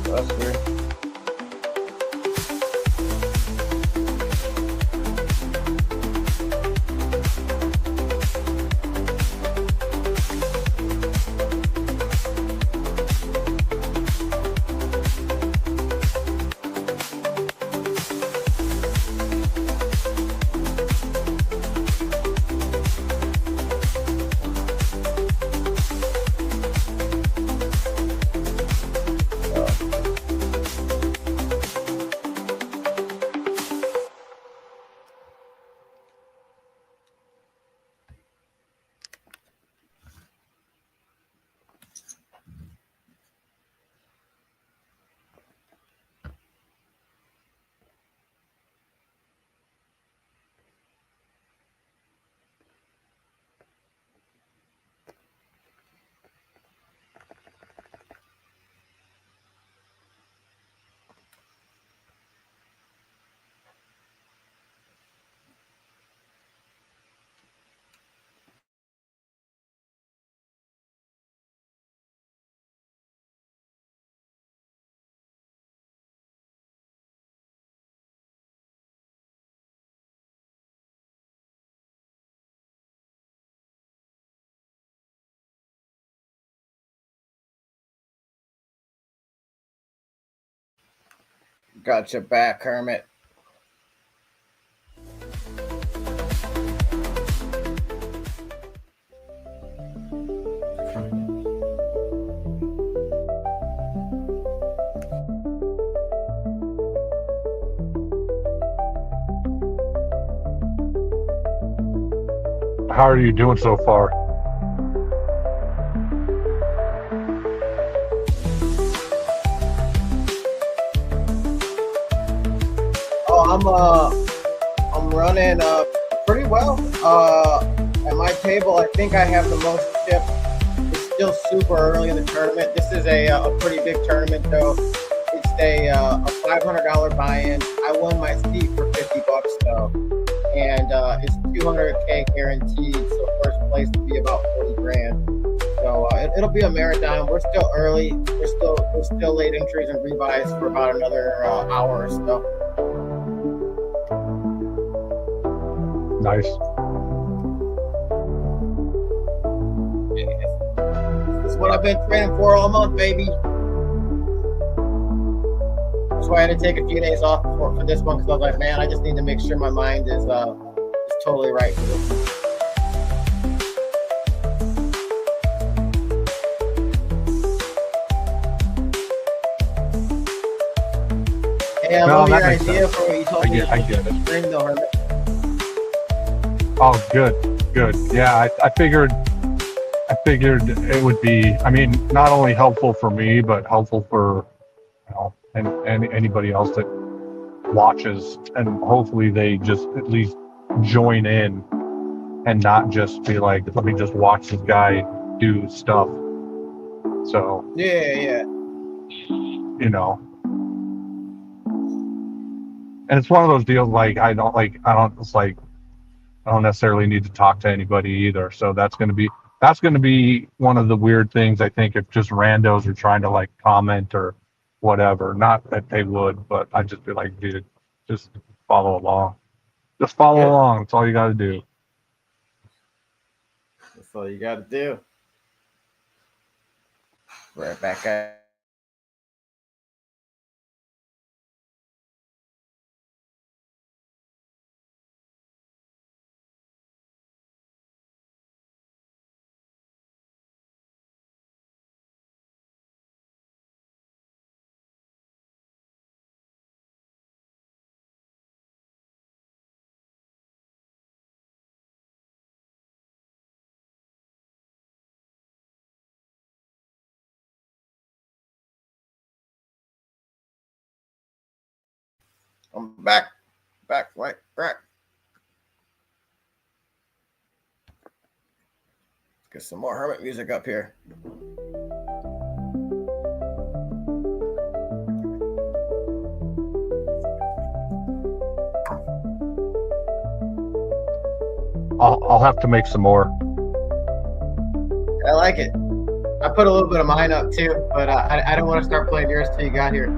That's weird. Got your back, Hermit. How are you doing so far? Oh, I'm running pretty well. At my table, I think I have the most chips. It's still super early in the tournament. This is a pretty big tournament, though. It's a $500 buy-in. I won my seat for $50 though, and it's 200K guaranteed. So first place would be about 40 grand. So it'll be a marathon. We're still early. We're still late entries and rebuys for about another hour or so. Nice. It's what I've been training for all month, baby. That's why I had to take a few days off for this one, because I was like, man, I just need to make sure my mind is totally right for this one. Hey, I love your idea for what you told me. I get it. Stream though, Hermit. Oh, good. Yeah, I figured it would be, I mean, not only helpful for me, but helpful for, you know, and anybody else that watches, and hopefully they just at least join in and not just be like, let me just watch this guy do stuff. So, Yeah. you know, and it's one of those deals like I don't necessarily need to talk to anybody either. So that's going to be one of the weird things, I think, if just randos are trying to like comment or whatever. Not that they would, but I'd just be like, dude, just follow along. Just follow along. That's all you got to do. That's all you got to do. Right back at I'm back. Right. Get some more hermit music up here. I'll have to make some more. I like it. I put a little bit of mine up too, but I don't want to start playing yours till you got here.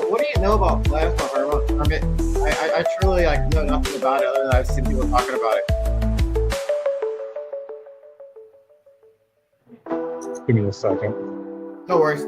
What do you know about plasma hermit? I mean, I truly know nothing about it other than I've seen people talking about it. Give me a second. No worries.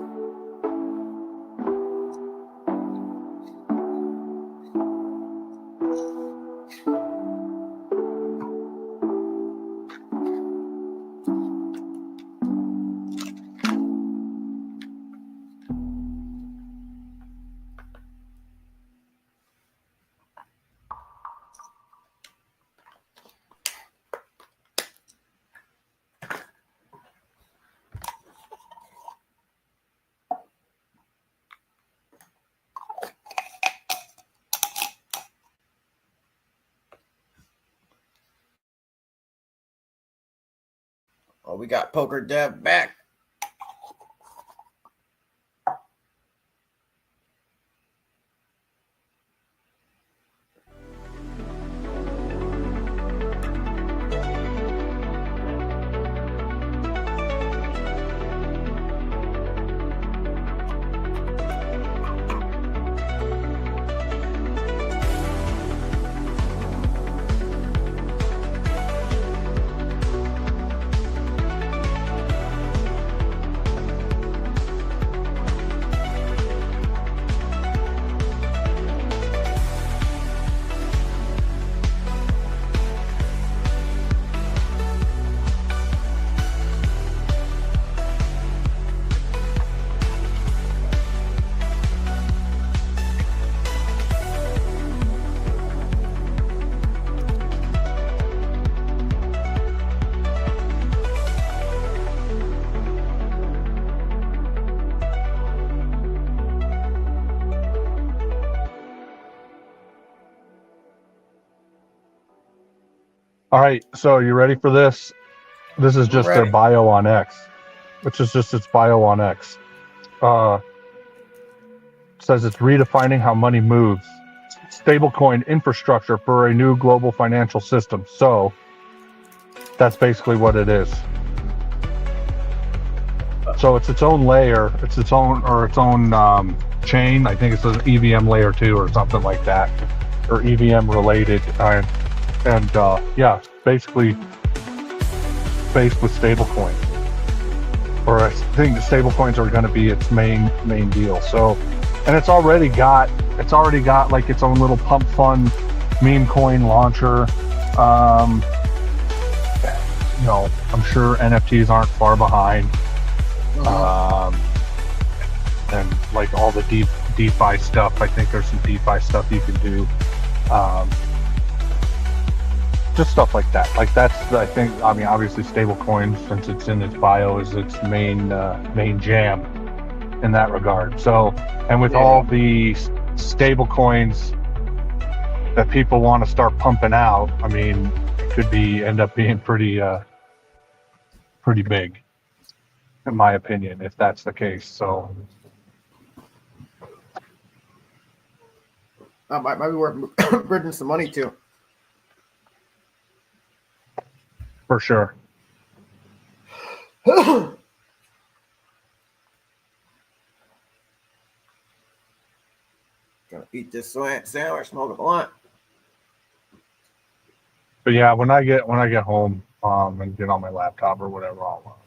Oh, we got Poker Dev back. All right, so you ready for this? This is just their bio on X, which is just its bio on X. Says it's redefining how money moves. Stablecoin infrastructure for a new global financial system. So that's basically what it is. So it's its own layer. It's its own chain. I think it's an EVM layer 2 or something like that, or EVM related. And yeah, basically based with stablecoins, or I think the stablecoins are going to be its main deal. So, and it's already got like its own little pump fund meme coin launcher. You know, I'm sure NFTs aren't far behind. And like all the DeFi stuff, I think there's some DeFi stuff you can do. Just stuff like that. Like that's, I think, I mean, obviously stablecoins, since it's in its bio, is its main jam in that regard. So, and with all the stablecoins that people want to start pumping out, I mean, it could end up being pretty pretty big, in my opinion, if that's the case. So Might be worth bridging some money too. for sure. Gonna eat this sandwich, smoke a blunt. But yeah, when I get home and get on my laptop or whatever, I'll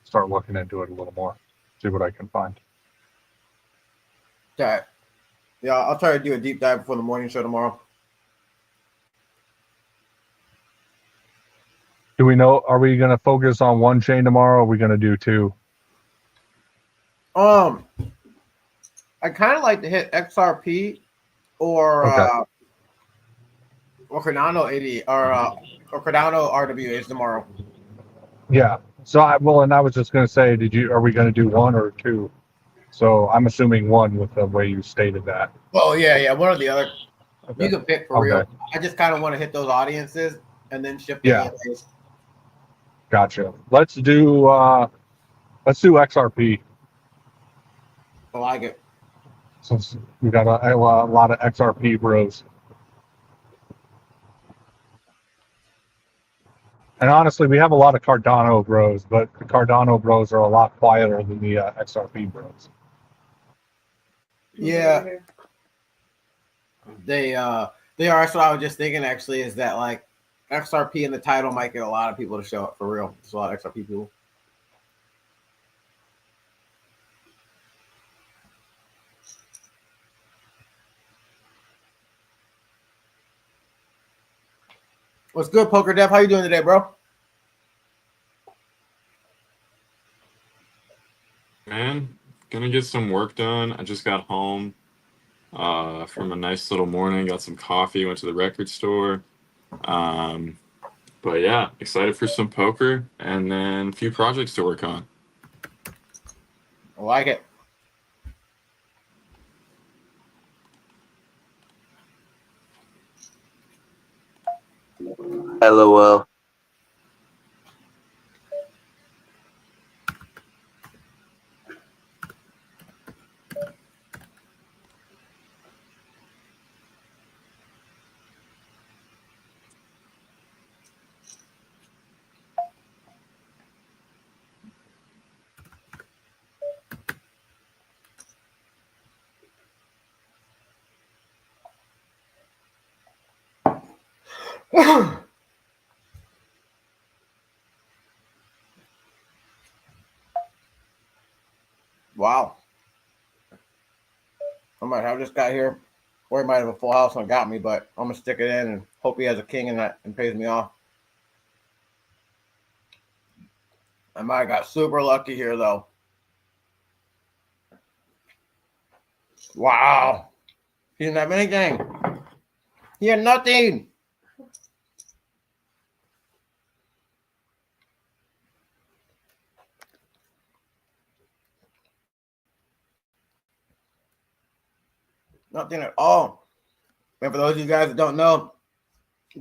start looking into it a little more, see what I can find. Okay. Yeah, I'll try to do a deep dive before the morning show tomorrow. Do we know? Are we going to focus on one chain tomorrow? Or are we going to do two? I kind of like to hit XRP or Cardano 80 or Cardano RWAs tomorrow. Yeah. So I was just going to say, are we going to do one or two? So I'm assuming one with the way you stated that. Oh yeah, one or the other. Okay. You can pick for real. I just kind of want to hit those audiences and then shift the AMAs. Gotcha. Let's do XRP. I like it. Since we got a lot of XRP bros. And honestly, we have a lot of Cardano bros, but the Cardano bros are a lot quieter than the XRP bros. Yeah. They are. That's what I was just thinking actually, is that like XRP in the title might get a lot of people to show up for real. There's a lot of XRP people. What's good, Poker Dev? How you doing today, bro? Man, gonna get some work done. I just got home from a nice little morning. Got some coffee. Went to the record store. But yeah, excited for some poker and then a few projects to work on. I like it. LOL. Wow. I just got here. Or he might have a full house and got me, but I'm gonna stick it in and hope he has a king in that and pays me off. I might have got super lucky here though. Wow. He didn't have anything. He had nothing. Nothing at all. And for those of you guys that don't know,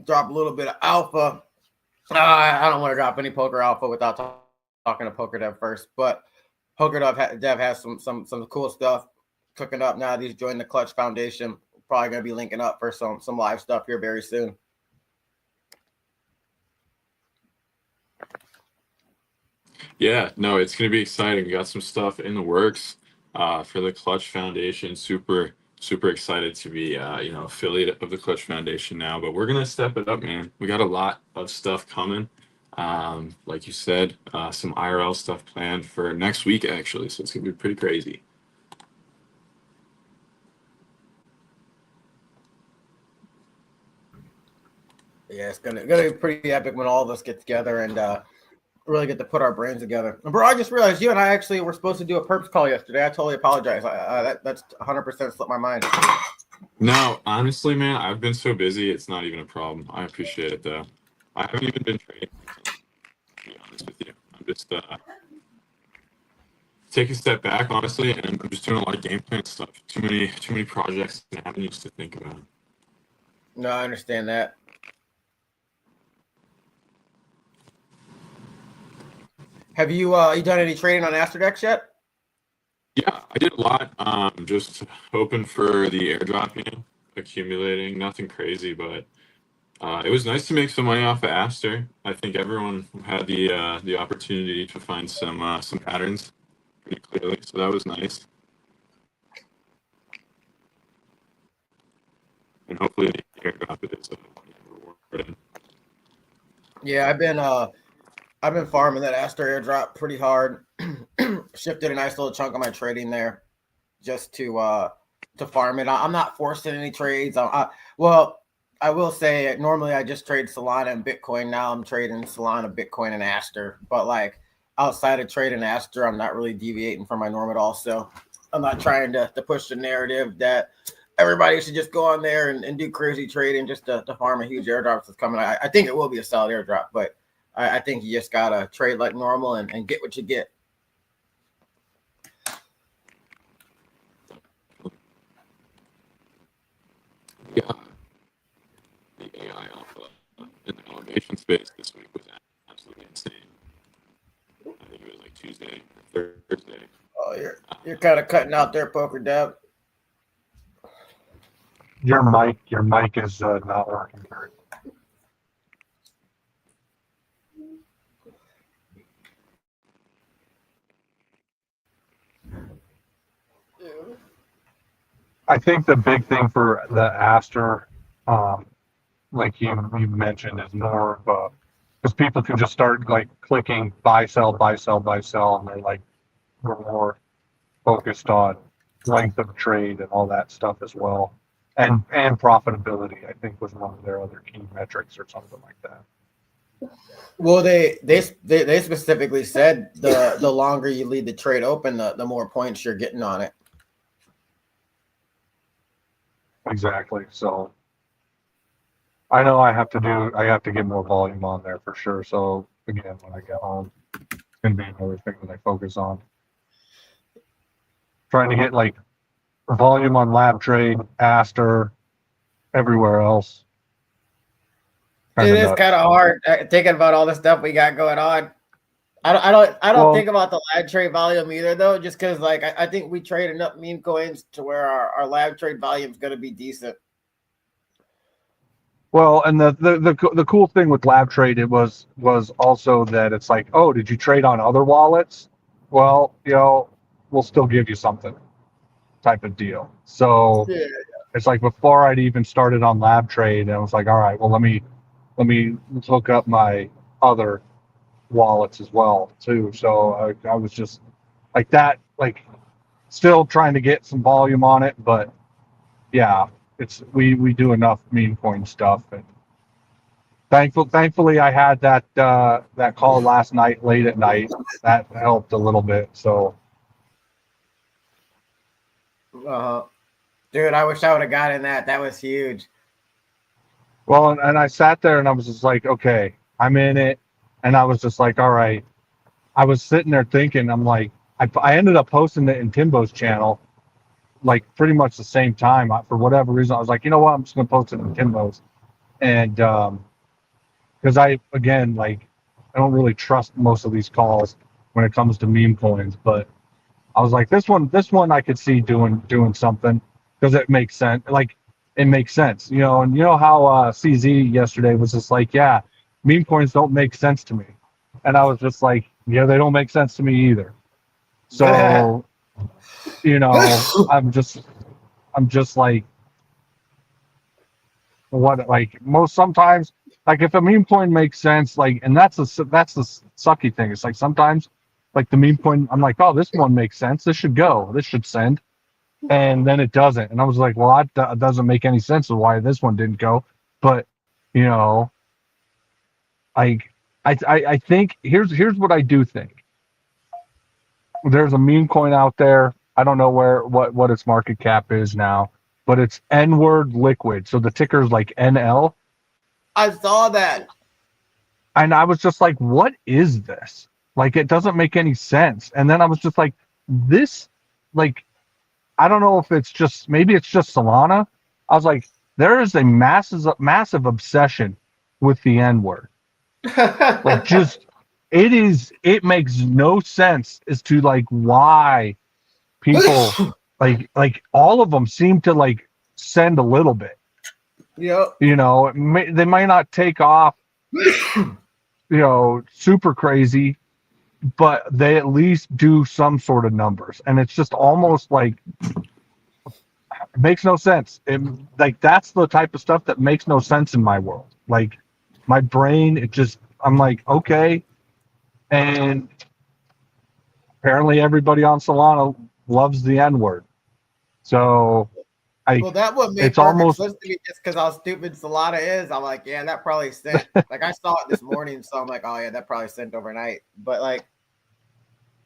drop a little bit of alpha. I don't want to drop any poker alpha without talking to Poker Dev first. But Poker Dev has some cool stuff cooking up now. He's joined the Clutch Foundation. Probably going to be linking up for some live stuff here very soon. Yeah, no, it's going to be exciting. We got some stuff in the works for the Clutch Foundation. Super excited to be affiliate of the Clutch Foundation now, but we're going to step it up, man. We got a lot of stuff coming. Like you said, some IRL stuff planned for next week actually, so it's going to be pretty crazy. Yeah, it's gonna be pretty epic when all of us get together and really get to put our brains together. And bro, I just realized you and I actually were supposed to do a perps call yesterday. I totally apologize. That's 100% slipped my mind. No, honestly, man, I've been so busy. It's not even a problem. I appreciate it though. I haven't even been trading, to be honest with you. I'm just take a step back, honestly, and I'm just doing a lot of game plan stuff. Too many projects and avenues to think about. No, I understand that. Have you you done any trading on Asterdex yet? Yeah, I did a lot. Just hoping for the airdrop, accumulating. Nothing crazy, but it was nice to make some money off of Aster. I think everyone had the opportunity to find some patterns pretty clearly, so that was nice. And hopefully the airdrop is rewarded. Yeah, I've been farming that Aster airdrop pretty hard. Shifted a nice little chunk of my trading there just to farm it. I'm not forcing any trades. Well, I will say normally I just trade Solana and Bitcoin. Now I'm trading Solana, Bitcoin, and Aster. But like outside of trading Aster, I'm not really deviating from my norm at all. So I'm not trying to push the narrative that everybody should just go on there and do crazy trading just to farm a huge airdrop that's coming. I think it will be a solid airdrop, but I think you just gotta trade like normal and get what you get. Yeah, the AI alpha in the elevation space this week was absolutely insane. I think it was like Tuesday or Thursday. Oh, you're kind of cutting out there, Poker Dev. Your mic is not working very. I think the big thing for the Aster, like you mentioned, is more of because people can just start like clicking buy, sell, buy, sell, buy, sell, and they're like we're more focused on length of trade and all that stuff as well, and profitability. I think was one of their other key metrics or something like that. Well, they specifically said the longer you leave the trade open, the more points you're getting on it. Exactly. So I know I have to get more volume on there for sure. So again, when I get home, it's gonna be another thing that I focus on. Trying to get like volume on Lab Trade, Aster, everywhere else. It is kind of hard thinking about all the stuff we got going on. I don't think about the lab trade volume either, though, just because like I think we trade enough meme coins to where our lab trade volume is going to be decent. Well, and the cool thing with Lab Trade was also that it's like, oh, did you trade on other wallets? Well, we'll still give you something, type of deal. So Yeah. It's like before I'd even started on Lab Trade, I was like, all right, well let me hook up my other wallets as well too. So I was just like that, like still trying to get some volume on it, but yeah, it's we do enough meme coin stuff, and thankfully I had that call last night late at night. That helped a little bit. So Dude, I wish I would have gotten that. That was huge. well, and I sat there and I was just like, okay, I'm in it. And I was just like, all right. I was sitting there thinking, I'm like, I ended up posting it in Timbo's channel, like pretty much the same time. For whatever reason, I was like, you know what? I'm just going to post it in Timbo's. And because I don't really trust most of these calls when it comes to meme coins. But I was like, this one I could see doing something because it makes sense. Like, it makes sense, and you know how CZ yesterday was just like, yeah, meme coins don't make sense to me. And I was just like, yeah, they don't make sense to me either. So, I'm just like, what, like sometimes, like if a meme coin makes sense, like, and that's the sucky thing. It's like sometimes, like the meme coin, I'm like, oh, this one makes sense. This should go. This should send. And then it doesn't. And I was like, well, that doesn't make any sense of why this one didn't go. But, I think here's what I do think. There's a meme coin out there. I don't know what its market cap is now, but it's N-word liquid. So the ticker is like NL. I saw that. And I was just like, what is this? Like, it doesn't make any sense. And then I was just like, this, like, I don't know if maybe it's just Solana. I was like, there is a massive obsession with the N-word. Like, just it makes no sense as to like why people like all of them seem to like send a little bit. Yep. You know, they might not take off, super crazy, but they at least do some sort of numbers. And it's just almost like it makes no sense. Like that's the type of stuff that makes no sense in my world. Like my brain, I'm like, okay. And apparently everybody on Solana loves the N word. So Well, that would make it's perfect almost sense to me just because how stupid Solana is. I'm like, yeah, that probably sent. Like, I saw it this morning, so I'm like, oh yeah, that probably sent overnight. But like,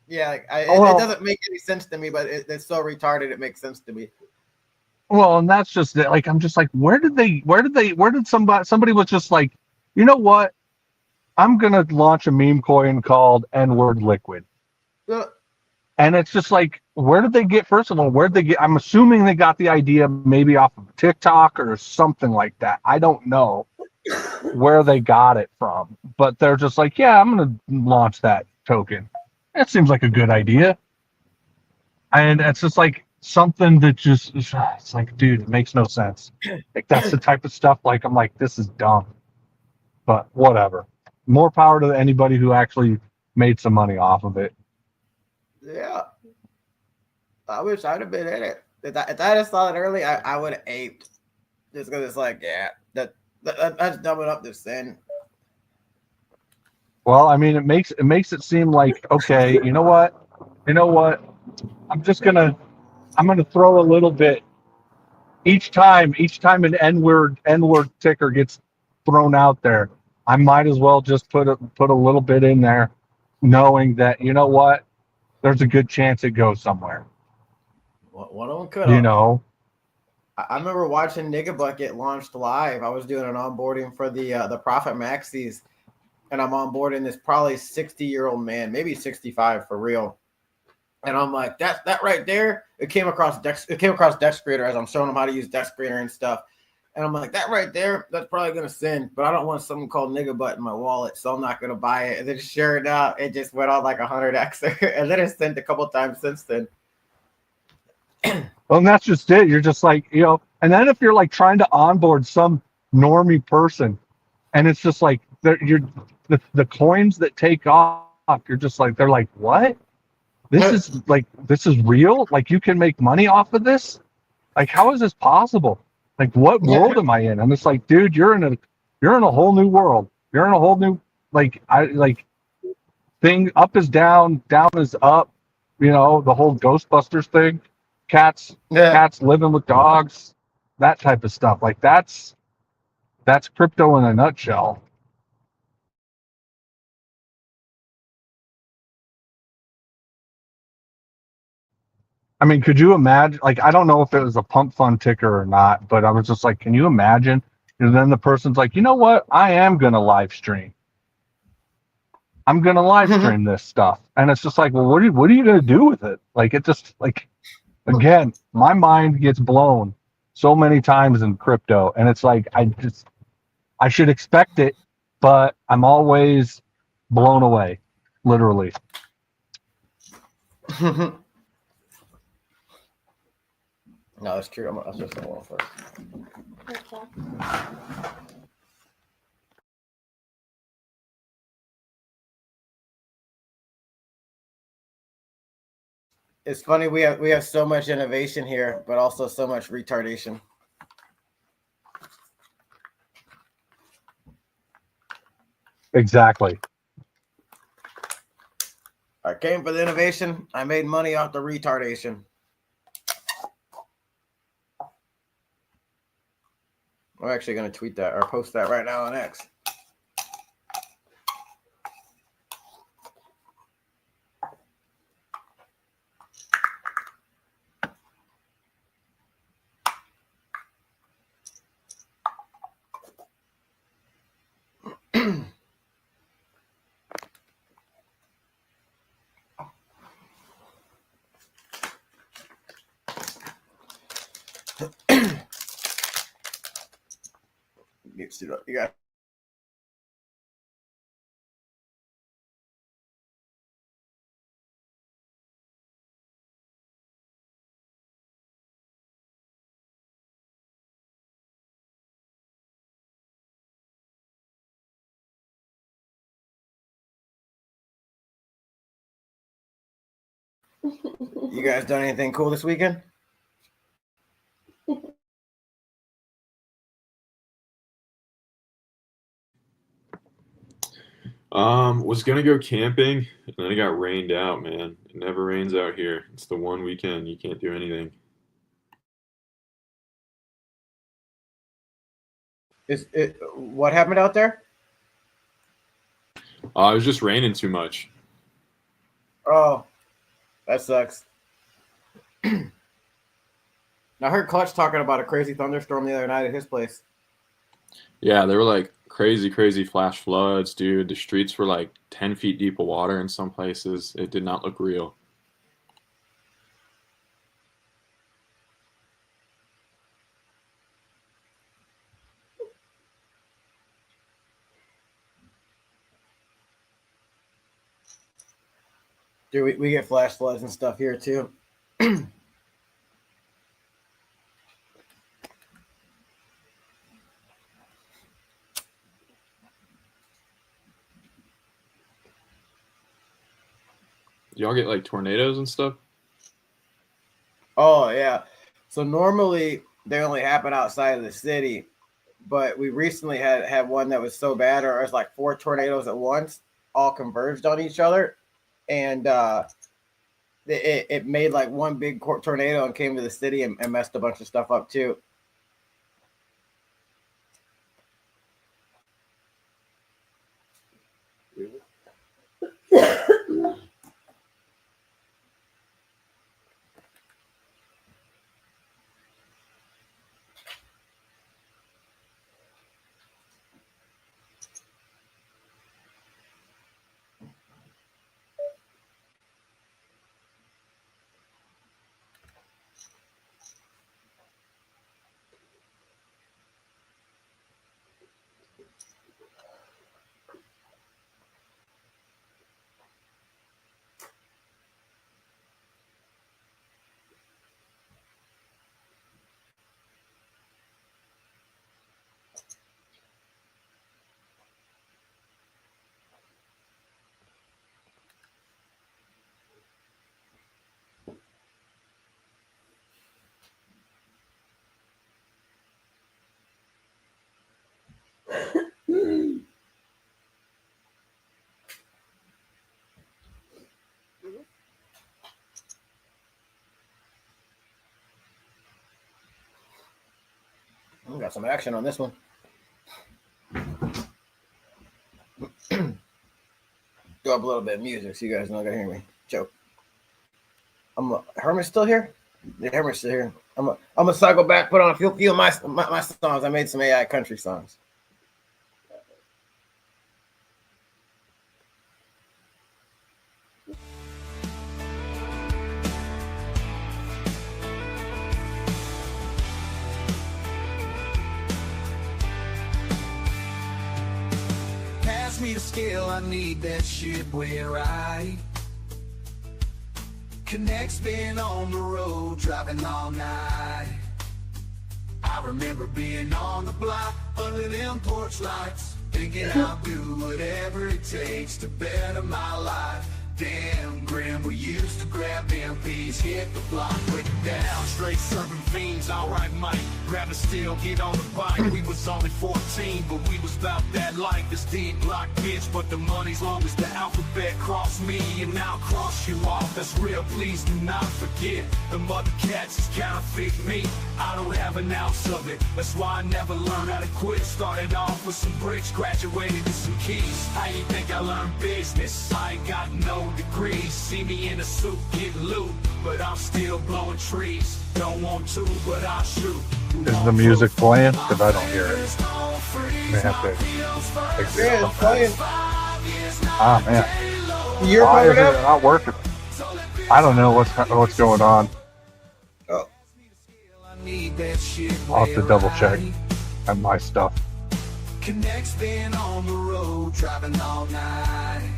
yeah, like, it doesn't make any sense to me, but it's so retarded it makes sense to me. well, and that's just it. Like I'm just like, where did somebody was just like, you know what? I'm gonna launch a meme coin called N-word liquid. And it's just like, where did they get? First of all, where did they get? I'm assuming they got the idea maybe off of TikTok or something like that. I don't know where they got it from, but they're just like, yeah, I'm gonna launch that token. That seems like a good idea. And it's just like something that it's like, dude, it makes no sense. Like that's the type of stuff. Like I'm like, this is dumb, but whatever. More power to anybody who actually made some money off of it. Yeah. I wish I'd have been in it. If I had saw it early, I would have aped. Just because it's like, yeah, that's dumbing up the sin. Well, I mean, it makes it seem like, okay, you know what? I'm gonna throw a little bit each time an N-word ticker gets thrown out there. I might as well just put a little bit in there, knowing that, you know what? There's a good chance it goes somewhere. One of them could. You know. I remember watching Nigga Bucket launched live. I was doing an onboarding for the Profit Maxis, and I'm onboarding this probably 60-year-old man, maybe 65 for real. And I'm like, that right there. It came across Dex Creator as I'm showing him how to use Dex Creator and stuff. And I'm like, that right there, that's probably gonna send, but I don't want something called Nigga Butt in my wallet, so I'm not gonna buy it. And then sure enough, it just went on like 100x, and then it's sent a couple times since then. Well, and that's just it. You're just like, and then if you're like trying to onboard some normie person, and it's just like the coins that take off, you're just like, they're like, what? This is real? Like you can make money off of this? Like how is this possible? Like what world am I in? And it's like, dude, you're in a whole new world. You're in a whole new thing. Up is down, down is up. The whole Ghostbusters thing. Cats living with dogs, that type of stuff. Like that's crypto in a nutshell. I mean, could you imagine? Like, I don't know if it was a pump fund ticker or not, but I was just like, can you imagine? And then the person's like, you know what? I am gonna live stream. I'm gonna live stream this stuff, and it's just like, well, what are you gonna do with it? Like, it just like, again, my mind gets blown so many times in crypto, and it's like I should expect it, but I'm always blown away, literally. No, it's true. I'm just going to first. It's funny we have so much innovation here, but also so much retardation. Exactly. I came for the innovation. I made money off the retardation. I'm actually going to tweet that or post that right now on X. You got You guys done anything cool this weekend? Was gonna go camping, and then it got rained out, man. It never rains out here. It's the one weekend you can't do anything. What happened out there? It was just raining too much. Oh, that sucks. I heard Clutch talking about a crazy thunderstorm the other night at his place. Yeah, they were like crazy flash floods, dude. The streets were like 10 feet deep of water in some places. It did not look real. Dude, we get flash floods and stuff here too. Y'all get like tornadoes and stuff? Oh yeah. So normally they only happen outside of the city, but we recently had one that was so bad, or it was like 4 tornadoes at once, all converged on each other, and it made like one big tornado and came to the city and messed a bunch of stuff up too. We got some action on this one. Do up a little bit of music so you guys not gonna hear me. Joke. Hermit's still here? The Hermit's still here. I'm gonna cycle back, put on a few of my songs. I made some AI country songs. Pass me the scale, I need that shit way right. Connect's been on the road, driving all night. I remember being on the block, under them porch lights, thinking I'll do whatever it takes to better my life. Damn, Grim, we used to grab MPs, hit the block, put it down. Straight serving fiends, alright Mike. Grab a steel, get on the bike. We was only 14, but we was about that like this D-block bitch. But the money's long as the alphabet cross me and I'll cross you off. That's real, please do not forget. The mother cats is counterfeit me. I don't have an ounce of it. That's why I never learned how to quit. Started off with some bricks, graduated with some keys. How you think I learned business? I ain't got no degrees. See me in a suit, get loot, but I'm still blowing trees. Don't want to, but I'll shoot. Is the music playing? Because I don't hear it. May have to exit. Yeah, it's playing. Ah, man. You're Why is coming it up? not working? I don't know what's going on. Oh. I'll have to double check on my stuff. Connect's been on the road, driving all night.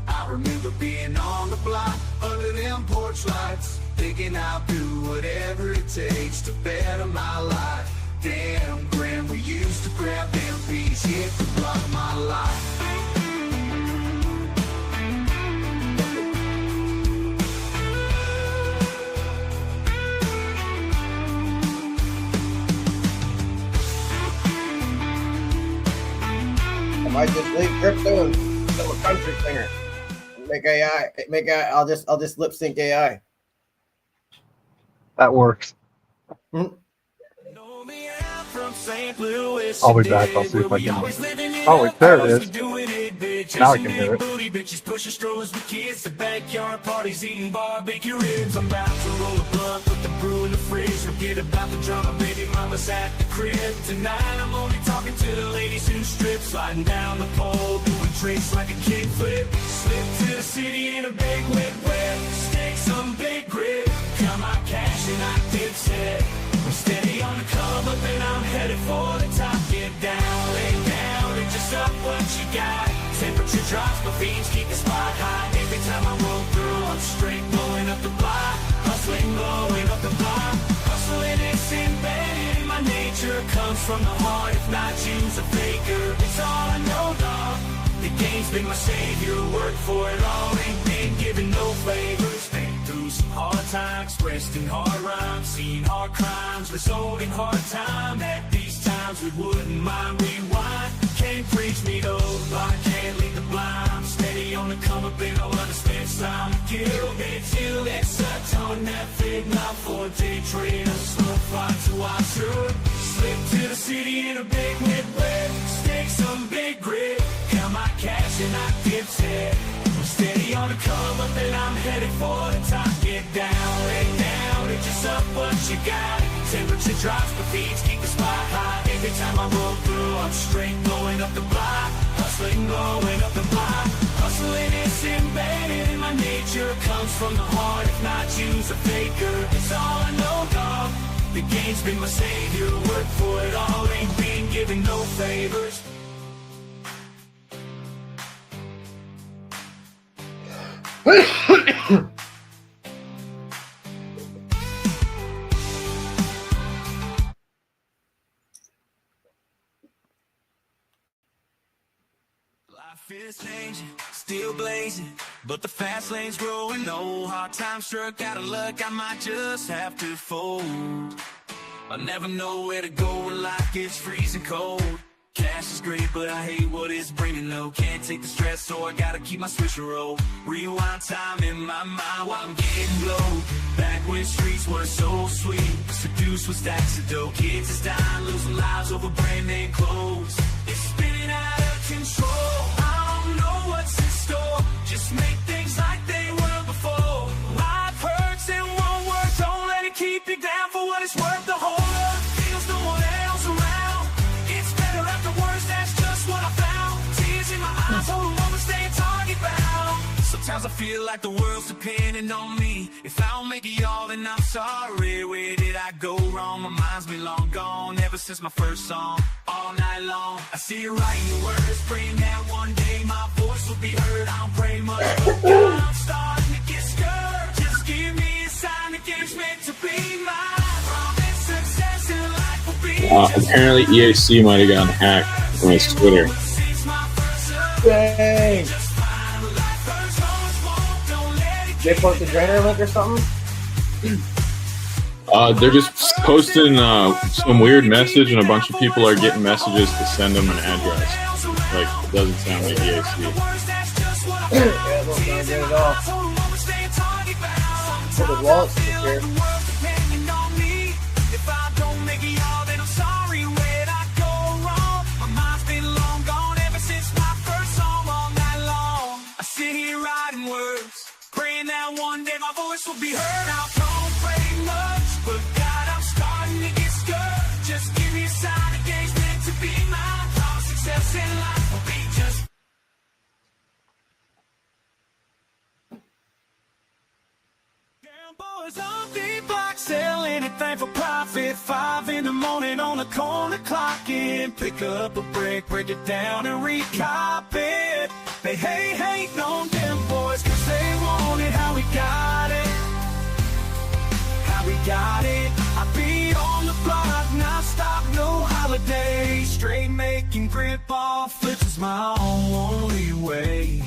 I remember being on the block, under them porch lights, thinking I'll do whatever it takes to better my life. Damn, Grim, we used to grab MPs, hit the block of my life. Why just leave crypto and become a country singer? Make AI. I'll just lip sync AI. That works. I'll be back. I'll see if I can. Oh, wait, there it is. Now I can hear it. Bitches pushing strollers with kids, the backyard parties, eating barbecue ribs. I'm about to roll a blunt, put the brew in the fridge. Forget about the drama, baby mama's at the crib. Tonight I'm only talking to the ladies who strip, sliding down the pole, doing tricks like a kickflip. Slip to the city in a big whip, stake some big grip. Count my cash and I dip set. I'm steady on the come up and I'm headed for the top. Get down, lay down, and just up what you got. Temperature drops, but fiends keep the spot high. Every time I roll through, I'm straight blowing up the block. Hustling, blowing up the block. Hustling, it's embedded in my nature. Comes from the heart, if not you's a faker. It's all I know, dog. The game's been my savior. Work for it all, ain't been given no favors. Been through some hard times, expressed in hard rhymes. Seen hard crimes, result in hard time. At these times we wouldn't mind rewind. Can't preach me though, I can't lead the blind. I'm steady on the come up and I'll understand time. Kill me till it's a ton that fit. Not for a day trade, a slow fight to watch through. Slip to the city in a big whip, stake some big grip. Count my cash and I dip set. I'm steady on the come up and I'm headed for the top. Get down, lay down, and just up what you got. Temperature drops, but feeds keep the spot high. Every time I roll through, I'm straight blowing up the block. Hustling, blowing up the block. Hustling is embedded in my nature. Comes from the heart, if not you's a faker. It's all I know, dog. The game's been my savior. Work for it all, ain't been given no favors. Life is changing, still blazing, but the fast lane's growing. No hard time struck, out of luck, I might just have to fold. I never know where to go when life gets freezing cold. Cash is great, but I hate what it's bringing low. Can't take the stress, so I gotta keep my switcher roll. Rewind time in my mind while I'm getting blown. Back when streets were so sweet, seduced with stacks of dough. Kids is dying, losing lives over brand name clothes. It's spinning out of control. I don't know what's in store. Just make things like they were before. Life hurts and won't work. Don't let it keep you down for what it's worth. The whole earth feels no one else around. It's better after worse, that's just what I found. Tears in my eyes, hold on, but staying target bound. Sometimes I feel like the world's depending on me. If I don't make it all, then I'm sorry. Where did I go wrong? My mind's been long gone, ever since my first song. All night long, I see you writing the words, praying that one day my voice will be heard. I don't pray much, but God, I'm starting to get scared. Just give me a sign the game's meant to be mine. Promise success in life will be Apparently EAC might have gotten hacked from his Twitter. Dang. They post a drainer link or something? They're just posting some weird message, and a bunch of people are getting messages to send them an address. Like, it doesn't sound like EAC. Yeah, it don't sound good at all. For the wallet here. One day my voice will be heard. I don't pray much, but God, I'm starting to get scared. Just give me a sign, the game's meant to be mine. All success in life will be just. Damn boys on the block, sell anything for profit. 5 in the morning on the corner, clock in. Pick up a brick, break it down and recop it. They hate on them boys, cause they want it how we got it. How we got it. I be on the block, not stop, no holidays. Straight making grip off flips is my only way.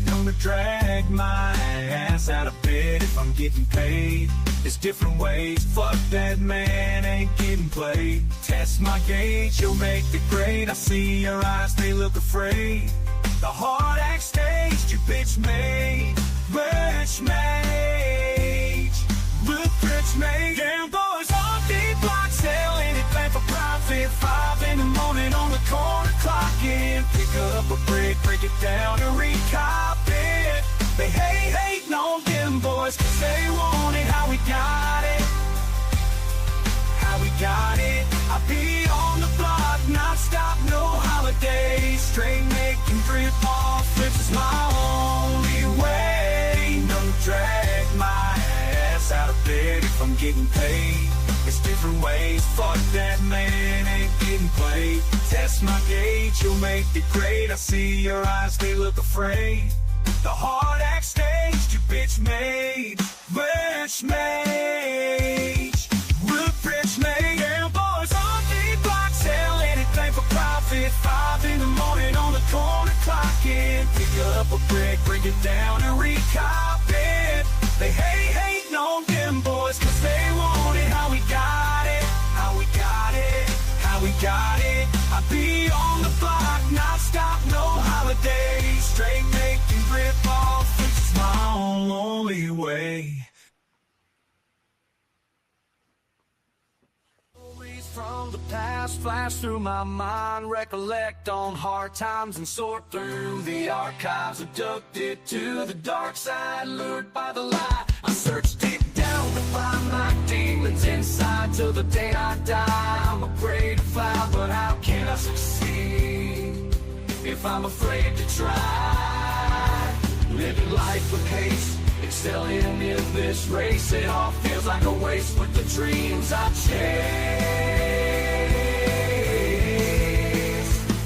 Don't gonna drag my ass out of bed if I'm getting paid. There's different ways, fuck that man, ain't getting played. Test my gauge, you'll make the grade. I see your eyes, they look afraid. The hard act staged, you bitch made. Rich mage, look rich mage. Damn boys on the block, sell anything for profit. 5 in the morning on the corner, clock in. Pick up a brick, break it down and recop it. They hating on them boys, cause they want it. How we got it, how we got it. I be on the block, not stop, no holidays. Straight making drip off, this is my only way. No drag my ass out of bed if I'm getting paid. It's different ways, fuck that man, ain't getting played. Test my gauge, you'll make it great. I see your eyes, they look afraid. The hard act staged, you bitch made. Rich mage, look rich mage. Yeah, boys on the block, sell anything for profit. 5 in the morning on the corner, clock in. Pick up a brick, break it down and recop it. They hating on them boys, cause they want it. How we got it, how we got it, how we got it. I be on the block, not stop, no holidays. Straight making grip off, this is my only way. Stories from the past flash through my mind. Recollect on hard times and sort through the archives. Abducted to the dark side, lured by the light. I search deep down to find my demons inside till the day I die. I'm afraid to fly, but how can I succeed if I'm afraid to try? Living life with haste, excelling in this race. It all feels like a waste with the dreams I chase.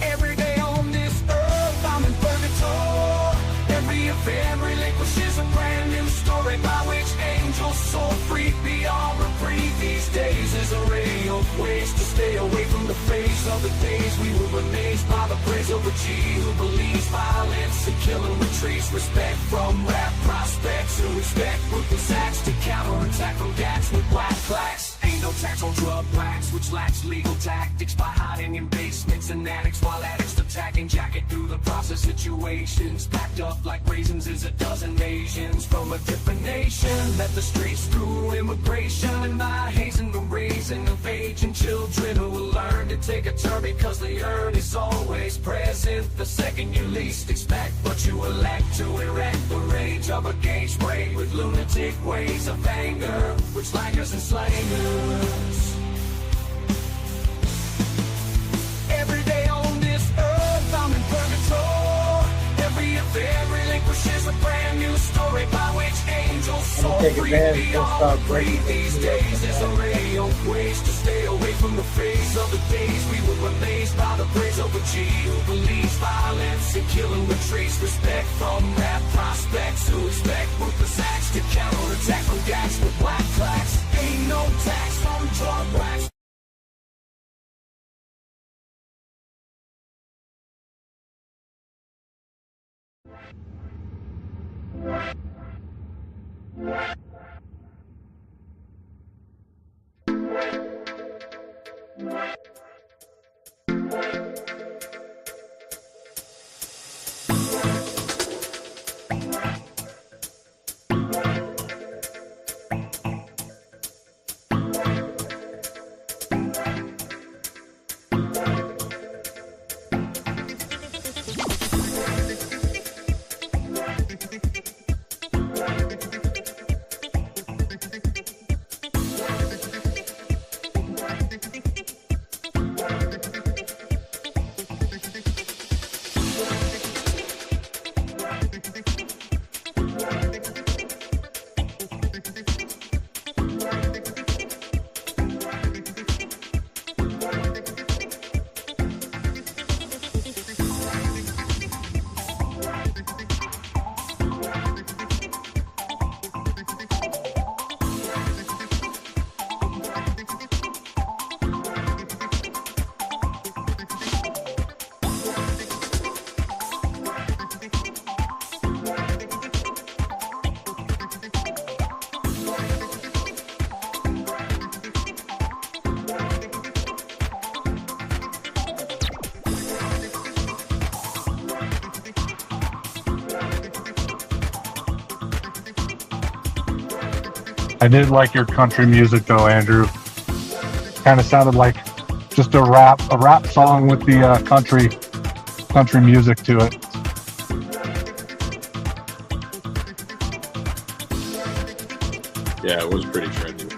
Every day on this earth, I'm in purgatory. Every event relinquishes a brand new story by which angels soar free beyond reprieve. These days is a ray of ways to stay away from the face of the days we were amazed by the praise of a G who believes violence and killing retreats. Respect from rap prospects who expect ruthless acts to counterattack from gaps with black plaques. Ain't no tax on drug blacks, which lacks legal tactics by hiding in basements and attics while addicts attacking jacket through the process. Situations packed up like raisins is a dozen Asians from a different nation. Let the streets through immigration and by hazing the raising of aging children who will learn to take a turn because the urn is always present the second you least expect. But you elect to erect the rage of a gauge spray with lunatic ways of anger, which langers and slangers. Every day on this earth, I'm in purgatory. Every event relinquishes a brand new story by which angels soar free beyond free. These days there's a ray of ways to stay away from the face of the days we were amazed by the praise of a G who believes violence and killing retreats. Respect from rap prospects who expect ruthless acts to counterattack from gaps with black plaques. Ain't no tax on drug blacks. I did like your country music though, Andrew. Kind of sounded like just a rap song with the country music to it. Yeah, it was pretty trendy.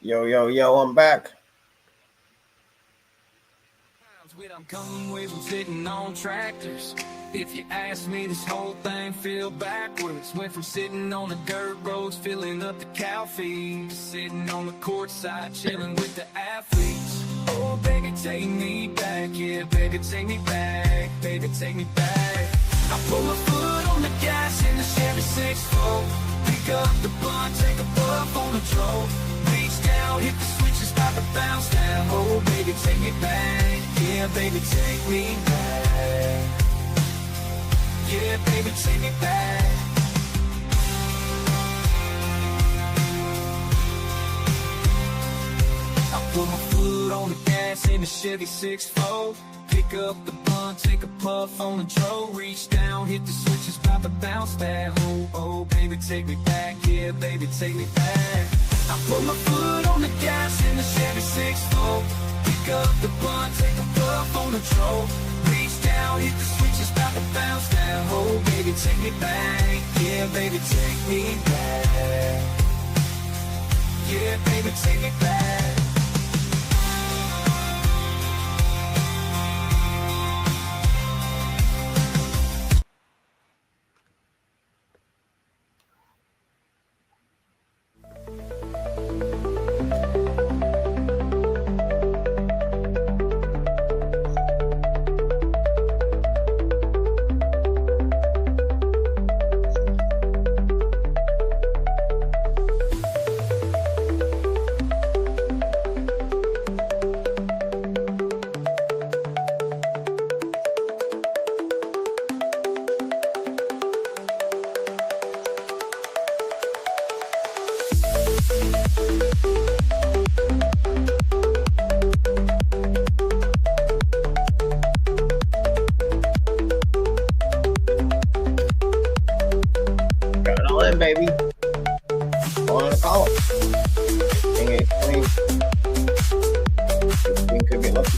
Yo, I'm back. I'm coming with them sitting on tractors. If you ask me, this whole thing feel backwards. Went from sitting on the dirt roads, filling up the cow feed, to sitting on the court side, chilling with the athletes. Oh, baby, take me back, yeah, baby, take me back, baby, take me back. I pull my foot on the gas in the Chevy 6-4. Pick up the blunt, take a puff on the drove. Reach down, hit the switches, stop and bounce down. Oh, baby, take me back, yeah, baby, take me back. Yeah, baby, take me back. I put my foot on the gas in the Chevy 6-4. Pick up the blunt, take a puff on the drove. Reach down, hit the switches, pop and bounce back. Oh, baby, take me back. Yeah, baby, take me back. I put my foot on the gas in the Chevy 6-4. Pick up the blunt, take a puff on the drove. Reach down, hit the switches, pop and bounce down. Oh, baby, take me back. Yeah, baby, take me back. Yeah, baby, take me back. Got it all in, baby. On the column. King 8 queen. Queen could get lucky.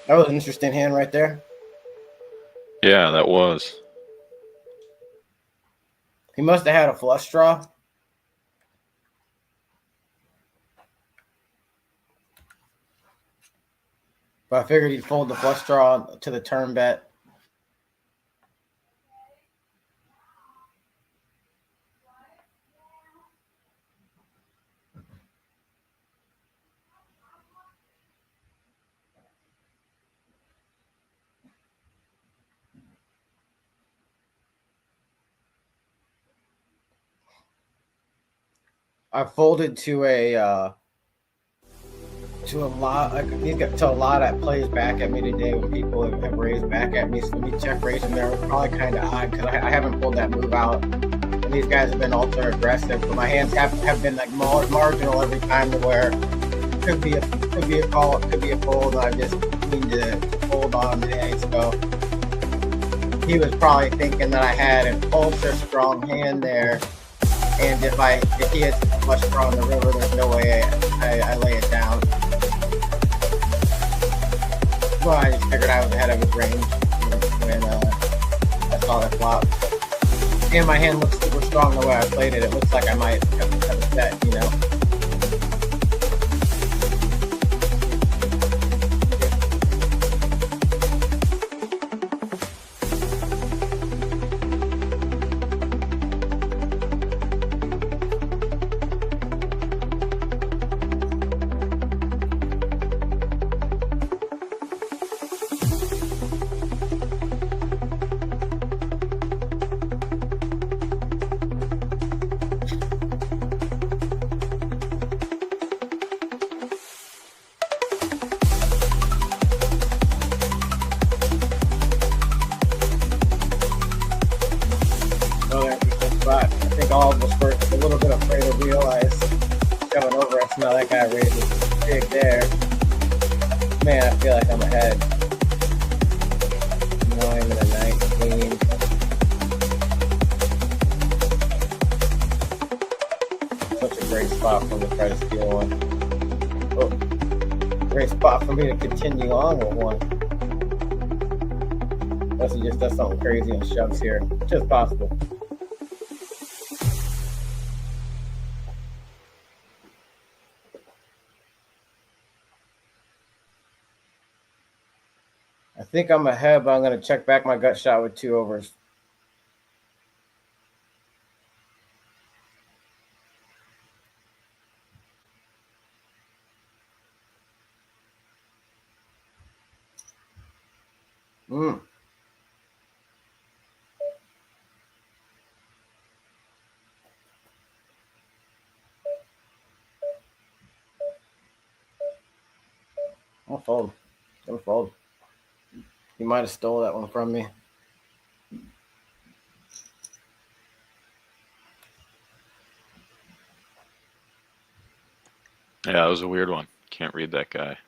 That was an interesting hand right there. Yeah, that was. He must have had a flush draw. But I figured he'd fold the flush draw to the turn bet. I folded to a to a lot. Like, these got to a lot that plays back at me today when people have raised back at me. So me check raising there was probably kind of odd because I haven't pulled that move out. And these guys have been ultra aggressive, but my hands have been like marginal every time to where it could be a call, it could be a fold. And I just need to hold on today. So he was probably thinking that I had an ultra strong hand there. And if he hits a flush draw on the river, there's no way I lay it down. Well, I just figured I was ahead of his range when I saw that flop. And my hand looks super strong the way I played it. It looks like I might have a set, you know. Spot. I think all of us were a little bit afraid to realize coming over us. Now that guy raises big there. Man, I feel like I'm ahead. 9 and a 19. Such a great spot for me to try to steal one. Oh, great spot for me to continue on with one. Unless he just does something crazy and shoves here. Just possible. I think I'm ahead, but I'm going to check back my gut shot with 2 overs. I'll fold. Don't fold. He might have stole that one from me. Yeah, that was a weird one. Can't read that guy.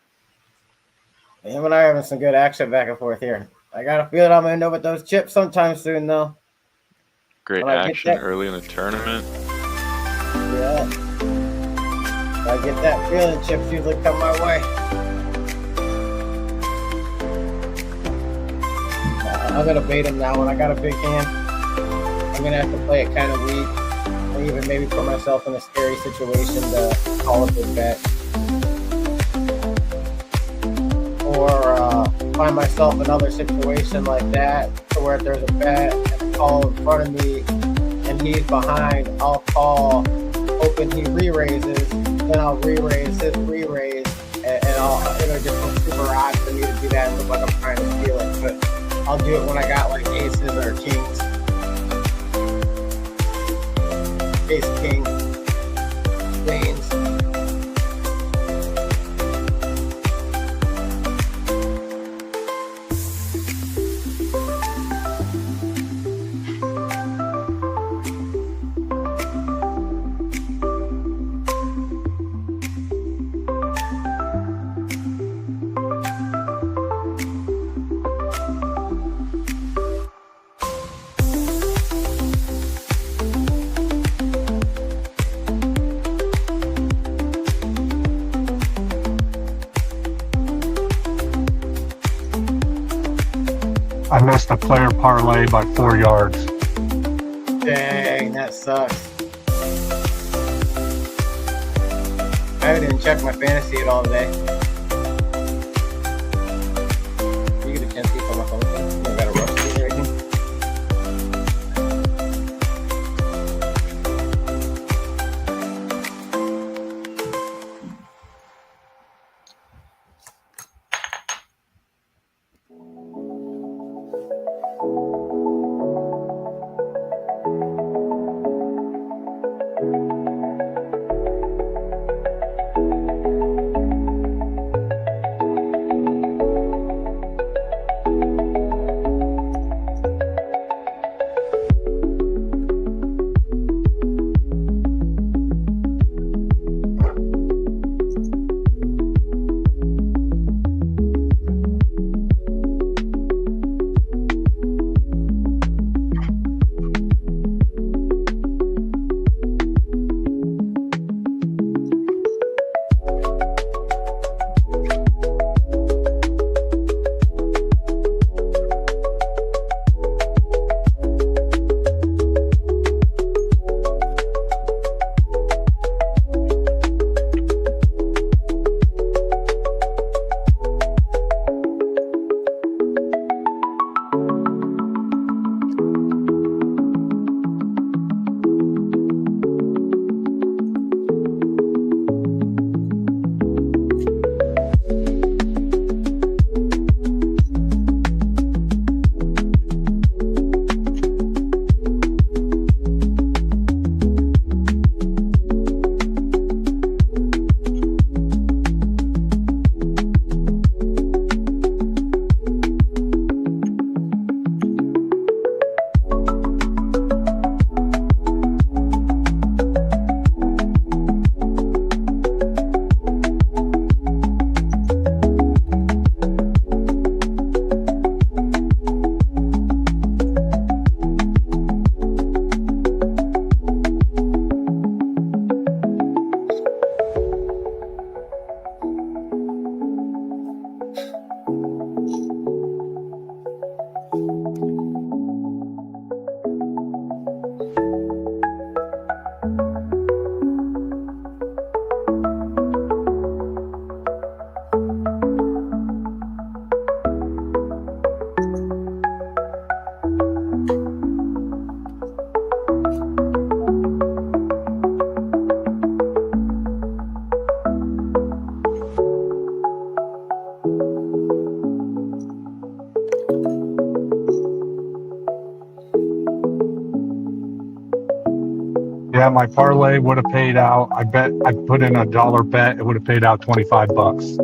Him and I are having some good action back and forth here. I got a feeling I'm going to end up with those chips sometime soon, though. Great action early in the tournament. Yeah. If I get that feeling, chips usually come my way. I'm going to bait him now when I got a big hand. I'm going to have to play it kind of weak. Or even maybe put myself in a scary situation to call a big bet. Or find myself in another situation like that to where there's a bet and a call in front of me and he's behind. I'll call, hoping he re-raises. Then I'll re-raise his re-raise. And it'll just look super odd for me to do that and look like I'm trying to steal it. But I'll do it when I got like aces or kings. Ace, king, queens. I missed a player parlay by 4 yards. Dang, that sucks. I haven't even checked my fantasy at all today. You get a chance to keep on my phone. I got a rush to or anything. Yeah, my parlay would have paid out. I bet I put in $1 bet. It would have paid out $25.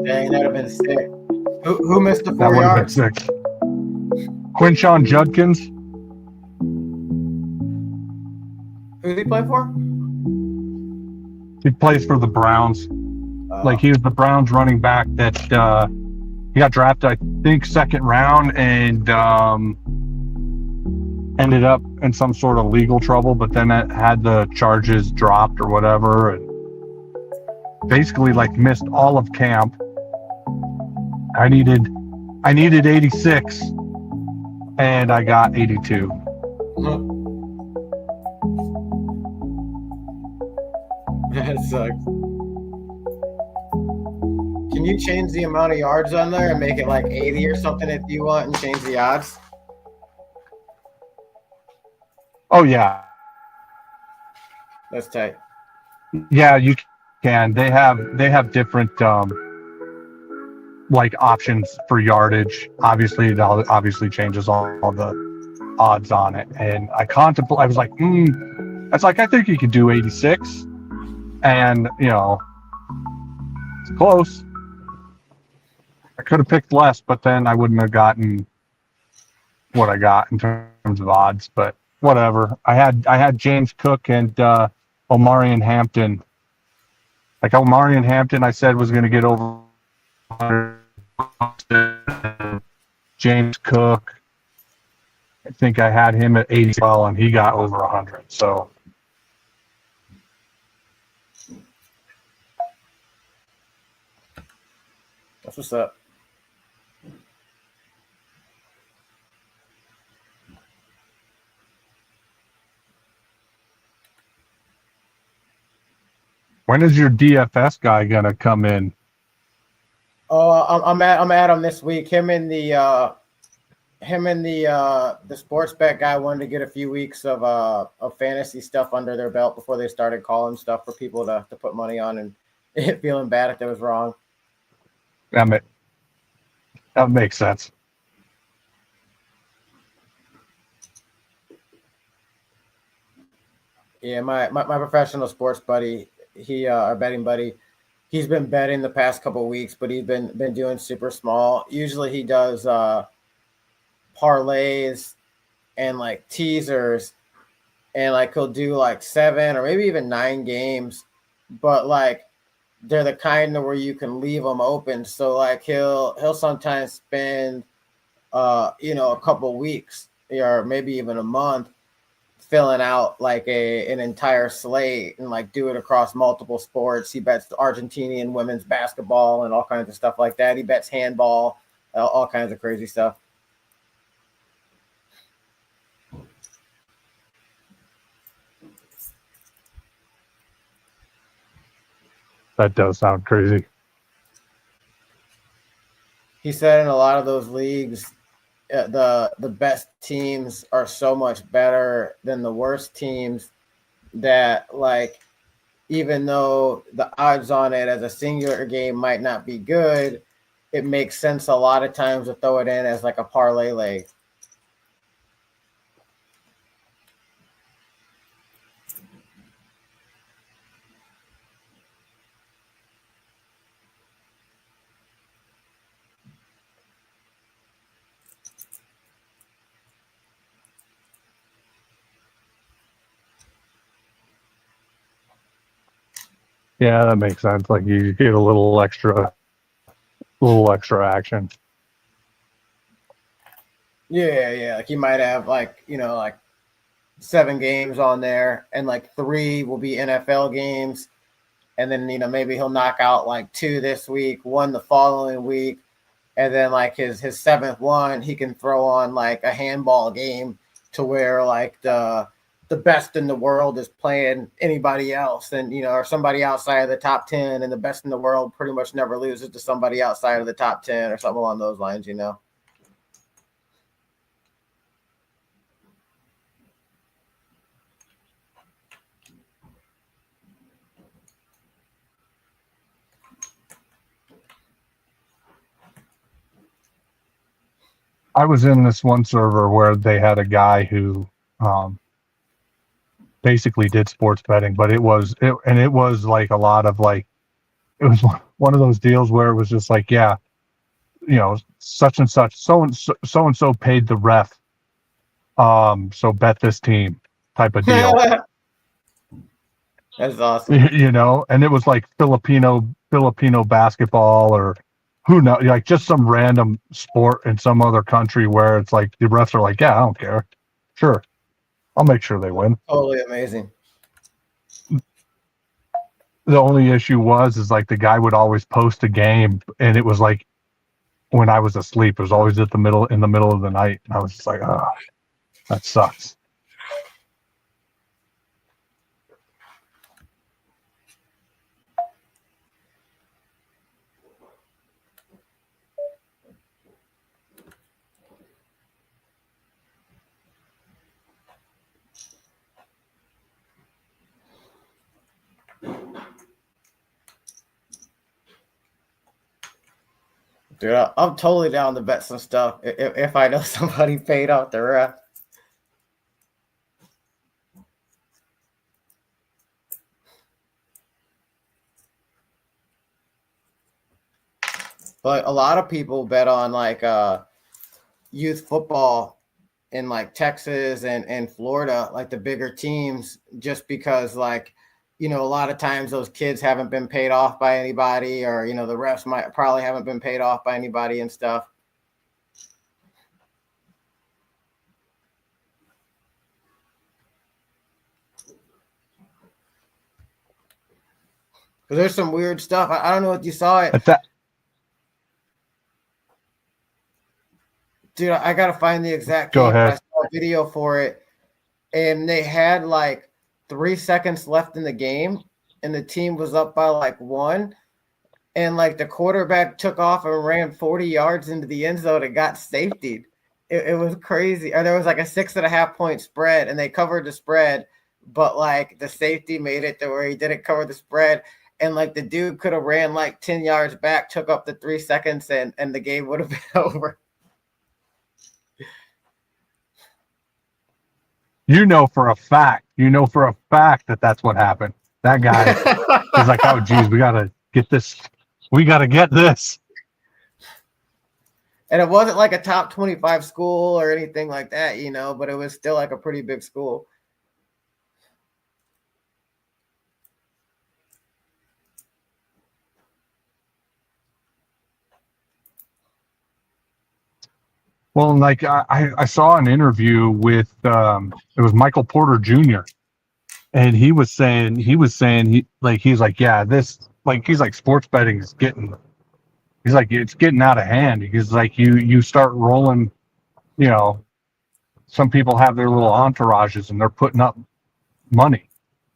Dang, that'd have been sick. Who missed the That 4 would have been yards? sick. Quinshon Judkins. Who did he play for? He plays for the Browns. Like he was the Browns running back that he got drafted, I think, second round, and ended up in some sort of legal trouble. But then it had the charges dropped or whatever, and basically like missed all of camp. I needed 86, and I got 82. That sucks. Can you change the amount of yards on there and make it like 80 or something if you want, and change the odds? Oh yeah, That's tight. yeah, you can. They have different like options for yardage. Obviously, it obviously changes all the odds on it. And I was like, I was like, I think you could do 86, and it's close. I could have picked less, but then I wouldn't have gotten what I got in terms of odds. But whatever. I had James Cook and Omarion Hampton. Like Omarion Hampton, I said was going to get over 100. James Cook, I think I had him at 80 well, and he got over 100. So That's what's up. when is your DFS guy gonna come in? Oh, I'm at him this week. Him and the sports bet guy wanted to get a few weeks of fantasy stuff under their belt before they started calling stuff for people to put money on and feeling bad if it was wrong. That makes sense. Yeah, my professional sports buddy, our betting buddy, he's been betting the past couple of weeks, but he's been doing super small. Usually he does parlays and like teasers, and like he'll do like 7 or maybe even 9 games, but like they're the kind of where you can leave them open. So like he'll sometimes spend a couple weeks or maybe even a month filling out like an entire slate and like do it across multiple sports. He bets Argentinian women's basketball and all kinds of stuff like that. He bets handball, all kinds of crazy stuff. That does sound crazy. He said in a lot of those leagues, the best teams are so much better than the worst teams that like even though the odds on it as a singular game might not be good, it makes sense a lot of times to throw it in as like a parlay leg. Yeah, that makes sense. Like you get a little extra action. Yeah. Like you might have like 7 games on there, and like 3 will be NFL games, and then maybe he'll knock out like 2 this week, 1 the following week, and then like his 7th one he can throw on like a handball game to where like the best in the world is playing anybody else, and or somebody outside of the top 10, and the best in the world pretty much never loses to somebody outside of the top 10 or something along those lines. I was in this one server where they had a guy who basically did sports betting, but it was like a lot of like, it was one of those deals where it was just like, yeah, such and such, so and so paid the ref, so bet this team type of deal. That's awesome. And it was like Filipino basketball, or who knows, like just some random sport in some other country where it's like the refs are like, yeah, I don't care, sure, I'll make sure they win. Totally amazing. The only issue is like the guy would always post a game, and it was like when I was asleep, it was always in the middle of the night, and I was just like, oh, that sucks. Dude, I'm totally down to bet some stuff if I know somebody paid off the ref. But a lot of people bet on like youth football in like Texas and Florida, like the bigger teams, just because like, a lot of times those kids haven't been paid off by anybody, or, the refs probably haven't been paid off by anybody and stuff. But there's some weird stuff. I don't know if you saw it. Dude, I got to find the exact Go game. ahead. I saw a video for it, and they had like 3 seconds left in the game, and the team was up by like 1, and like the quarterback took off and ran 40 yards into the end zone and got safetied. It was crazy. Or there was like a 6.5 point spread, and they covered the spread, but like the safety made it to where he didn't cover the spread, and like the dude could have ran like 10 yards back, took up the 3 seconds, and the game would have been over. For a fact that that's what happened. That guy is like, oh, geez, we got to get this. And it wasn't like a top 25 school or anything like that, but it was still like a pretty big school. Well, like I saw an interview with it was Michael Porter Jr. and he was saying sports betting is it's getting out of hand. He's like you start rolling, some people have their little entourages and they're putting up money,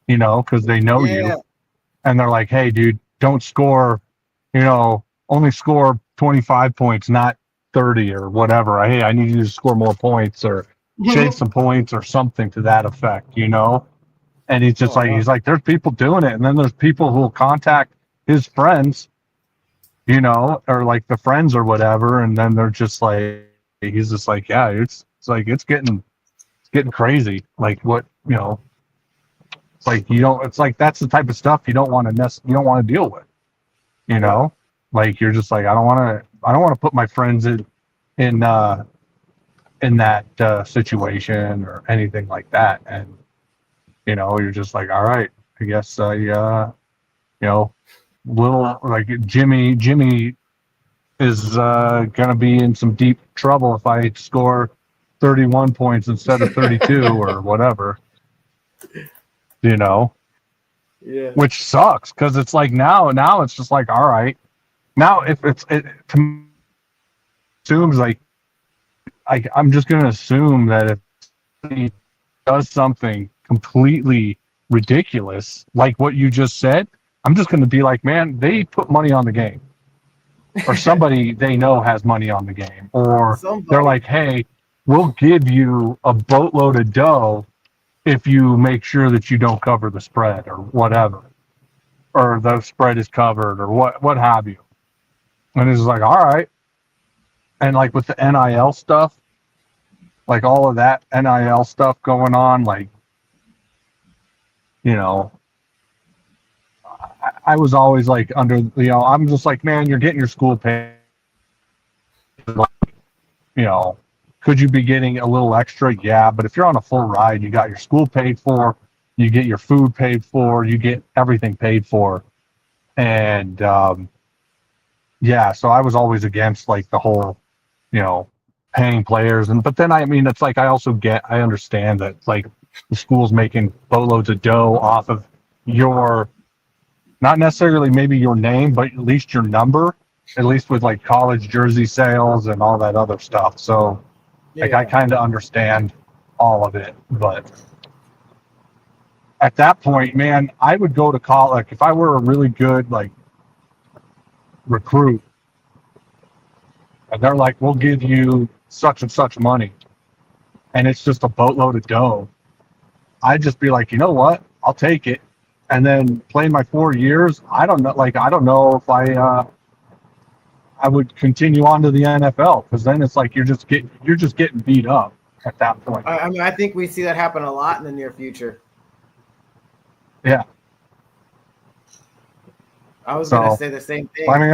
because they know you, and they're like, hey, dude, don't score, only score 25 points, not 30 or whatever. Hey, I need you to score more points or shave some points or something to that effect, And he's just he's like, there's people doing it, and then there's people who will contact his friends, or like the friends or whatever, and then they're just like, he's just like, yeah, it's getting crazy. Like what, it's like it's like that's the type of stuff you don't want to deal with, Like you're just like, I don't want to put my friends in that situation or anything like that, and you're just like, all right, I guess little like Jimmy is gonna be in some deep trouble if I score 31 points instead of 32 or whatever, Yeah. Which sucks because it's like now it's just like, all right, now if it assumes like I'm just gonna assume that if he does something completely ridiculous like what you just said, I'm just gonna be like, man, they put money on the game, or somebody they know has money on the game, or they're like, hey, we'll give you a boatload of dough if you make sure that you don't cover the spread or whatever, or the spread is covered or what have you. And it's like, all right. And like with the NIL stuff, like all of that NIL stuff going on, like you know, I was always like under, I'm just like, man, you're getting your school paid. You know, could you be getting a little extra? Yeah, but if you're on a full ride, you got your school paid for, you get your food paid for, you get everything paid for. And yeah, so I was always against like the whole, you know, paying players. But then I mean, it's like I understand that like the school's making boatloads of dough off of your, not necessarily maybe your name, but at least your number, at least with like college jersey sales and all that other stuff. So like I kind of understand all of it, but at that point, man, I would go to college. Like if I were a really good like recruit, and they're like, "We'll give you such and such money," and it's just a boatload of dough, I'd just be like, you know what? I'll take it, and then play my 4 years. I don't know. Like I don't know if I would continue on to the NFL, because then it's like you're just getting beat up at that point. I mean, I think we see that happen a lot in the near future. Yeah. I was going to say the same thing. I mean,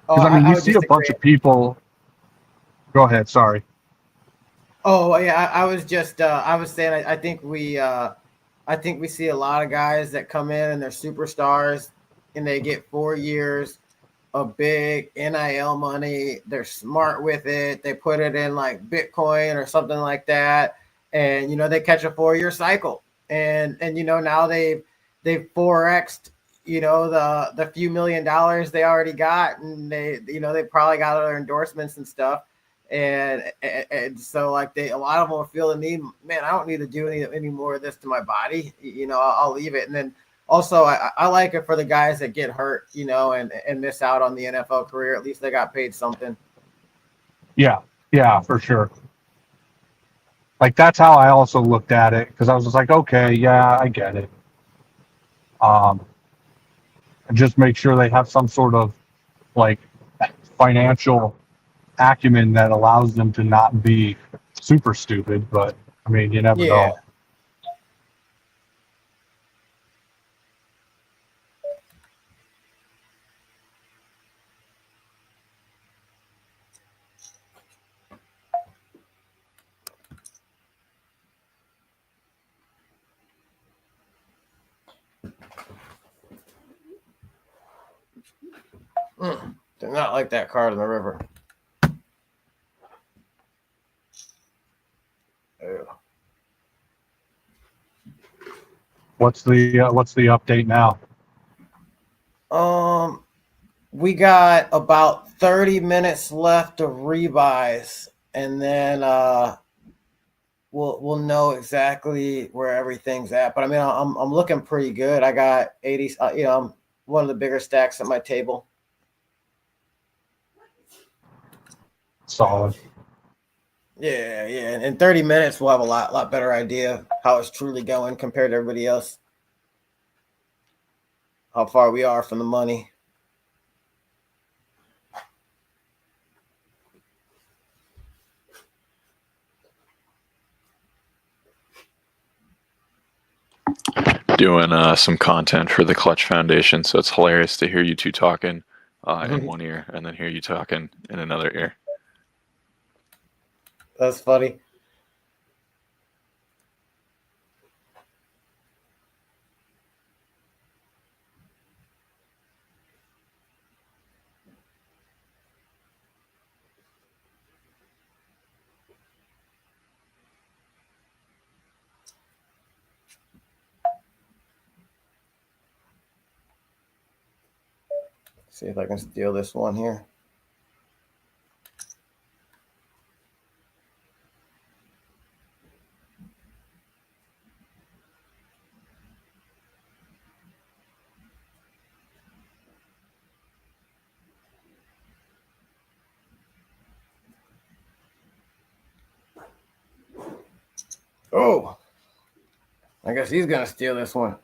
because I mean, you see a bunch of people. Go ahead. Sorry. Oh yeah, I was just I was saying I think we see a lot of guys that come in and they're superstars and they get 4 years of big NIL money. They're smart with it. They put it in like Bitcoin or something like that, and they catch a 4-year cycle. And now they've 4x'd the few $1 million they already got, and they probably got other endorsements and stuff. And so like a lot of them feel the need, man, I don't need to do any more of this to my body. I'll leave it. And then also I like it for the guys that get hurt, and miss out on the NFL career. At least they got paid something. Yeah, for sure. Like that's how I also looked at it, because I was just like, okay, yeah, I get it. And just make sure they have some sort of like financial acumen that allows them to not be super stupid. But I mean, you never know. Do not like that card in the river. Ew. What's the update now? We got about 30 minutes left of rebuys, and then we'll know exactly where everything's at. But I mean, I'm looking pretty good. I got 80. I'm one of the bigger stacks at my table. Solid. Yeah. In 30 minutes, we'll have a lot better idea how it's truly going compared to everybody else. How far we are from the money. Doing some content for the Clutch Foundation, so it's hilarious to hear you two talking in one ear and then hear you talking in another ear. That's funny. See if I can steal this one here. Oh, I guess he's going to steal this one.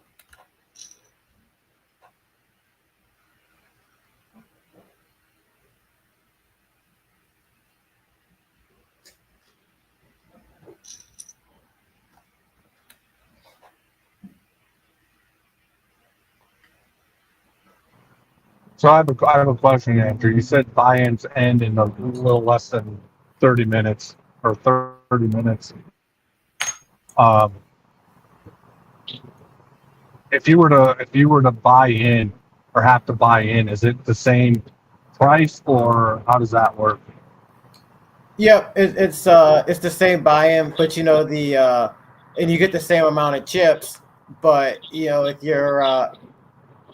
So I have a question, Andrew. You said buy-ins end in a little less than 30 minutes or 30 minutes. Um, if you were to buy in or have to buy in, is it the same price or how does that work? Yep, it's the same buy-in, but and you get the same amount of chips, but if you're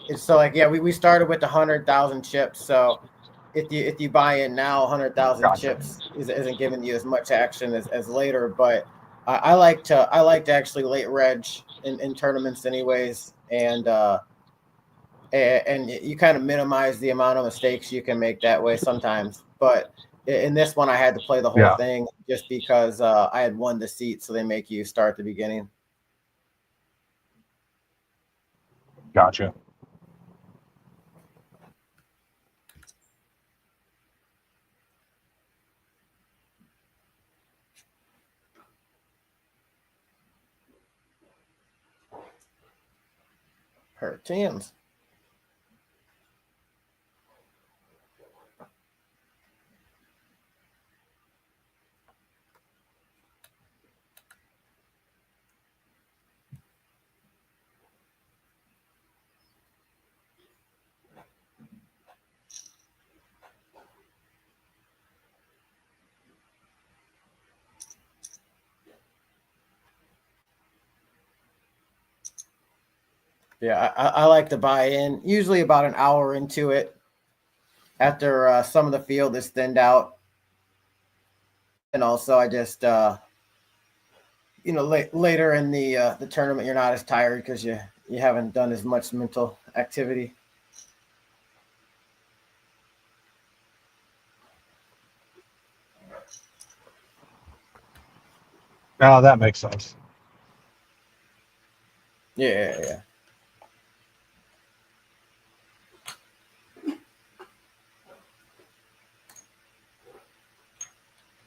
it's so like, yeah, we started with 100,000 chips, so if you buy in now, 100,000 Gotcha. chips isn't giving you as much action as later. But I like to actually late reg in tournaments anyways, and you kind of minimize the amount of mistakes you can make that way sometimes. But in this one, I had to play the whole Yeah. thing just because I had won the seat, so they make you start the beginning. Gotcha. Per teams. Yeah, I like to buy in usually about an hour into it after some of the field is thinned out, and also I just later in the tournament you're not as tired because you haven't done as much mental activity. Now that makes sense. Yeah.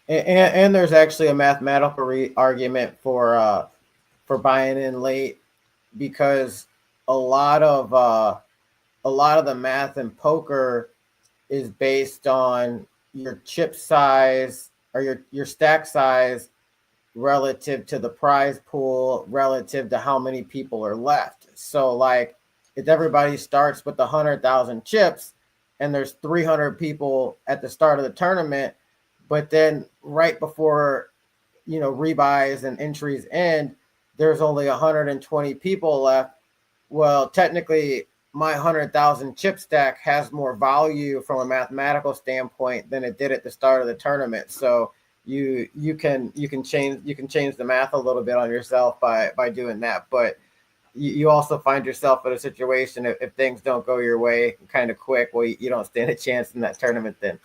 And there's actually a mathematical argument for buying in late because a lot of the math in poker is based on your chip size or your stack size relative to the prize pool relative to how many people are left. So like if everybody starts with 100,000 chips and there's 300 people at the start of the tournament, but then right before rebuys and entries end, there's only 120 people left. Well, technically, my 100,000 chip stack has more value from a mathematical standpoint than it did at the start of the tournament. So you can change the math a little bit on yourself by doing that. But you also find yourself in a situation if things don't go your way kind of quick, well, you don't stand a chance in that tournament then.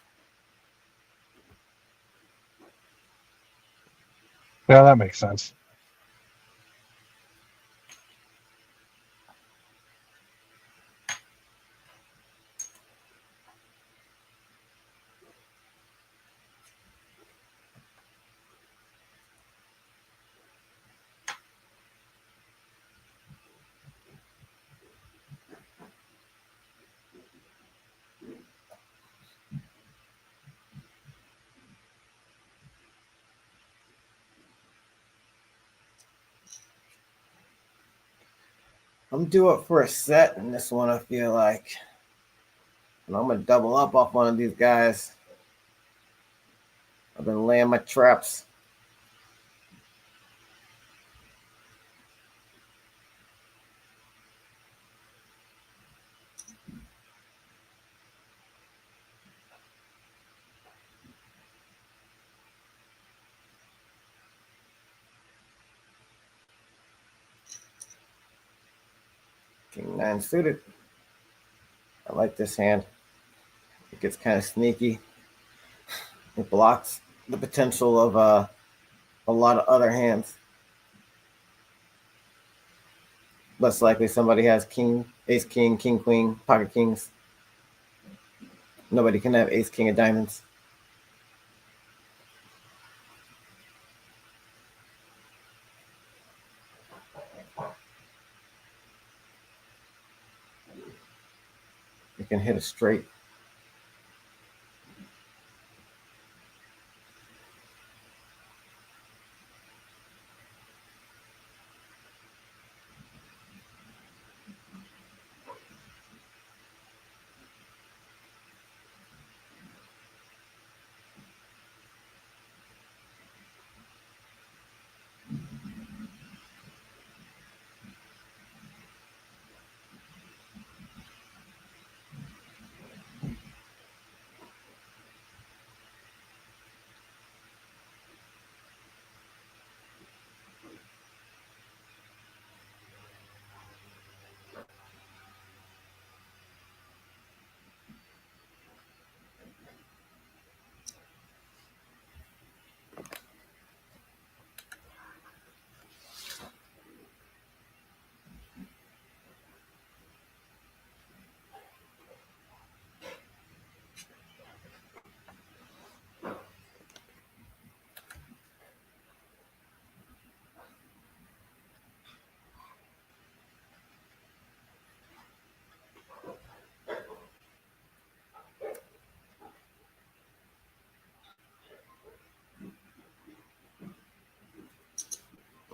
Yeah, that makes sense. I'm due up for a set in this one, I feel like. And I'm going to double up off one of these guys. I've been laying my traps. King 9 suited. I like this hand. It gets kind of sneaky. It blocks the potential of a lot of other hands. Less likely somebody has king, ace, king, king, queen, pocket kings. Nobody can have ace, king of diamonds. can hit a straight.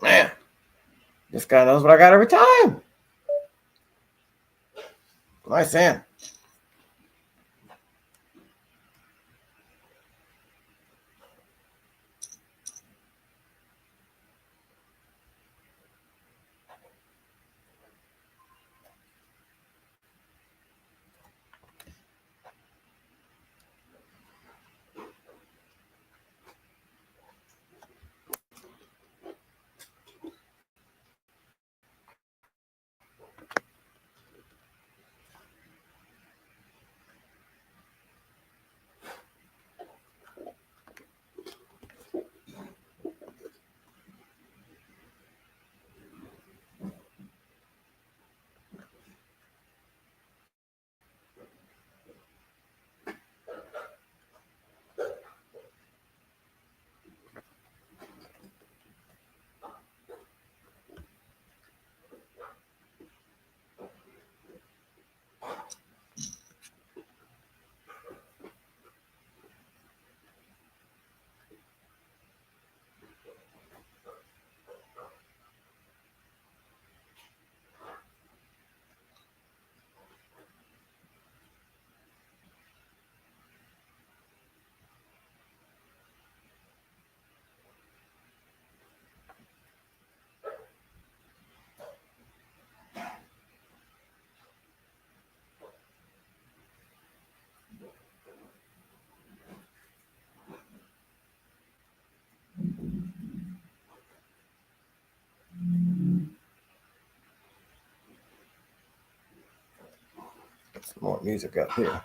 Man, this guy knows what I got every time. Nice hand. Get some more music up here.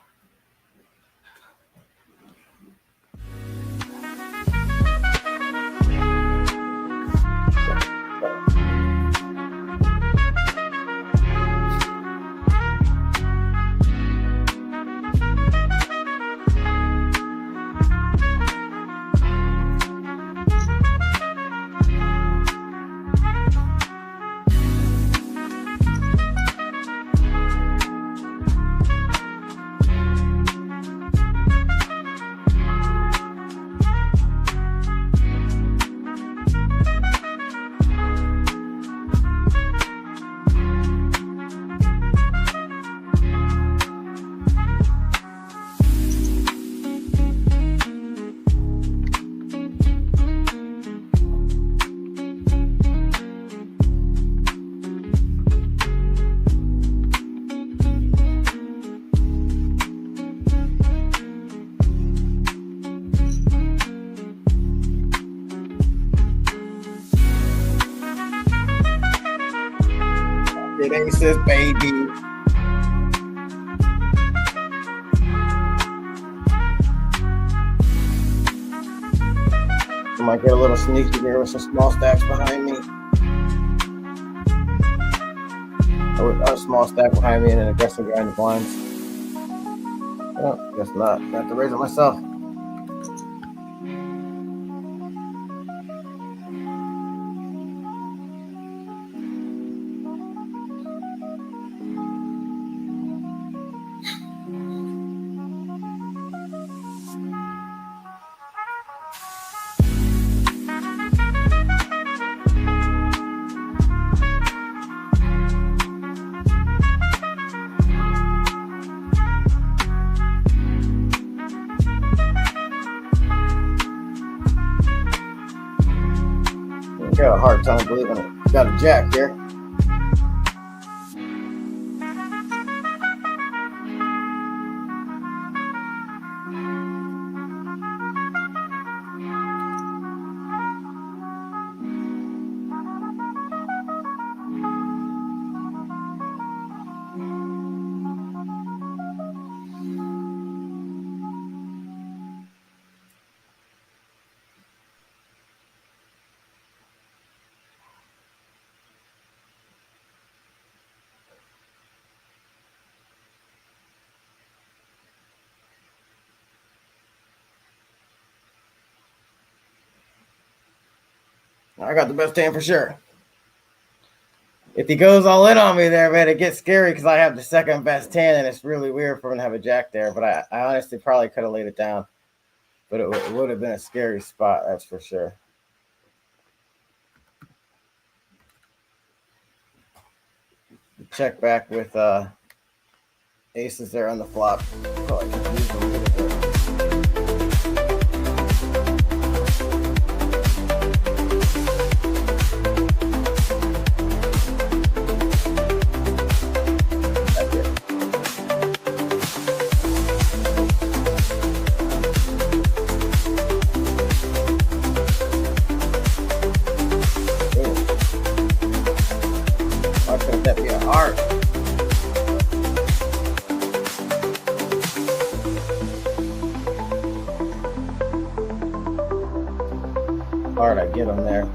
It aces, baby. I might get a little sneaky here with some small stacks behind me. A small stack behind me and an aggressive guy in the blinds. Oh, guess not. I have to raise it myself. got a hard time believing it. Got a jack here. I got the best hand for sure. If he goes all in on me there, man, it gets scary because I have the second best hand, and it's really weird for him to have a jack there. But I honestly probably could have laid it down, but it would have been a scary spot, that's for sure. Check back with aces there on the flop. Probably confused a little bit. That'd be a heart. Hard, I get him there.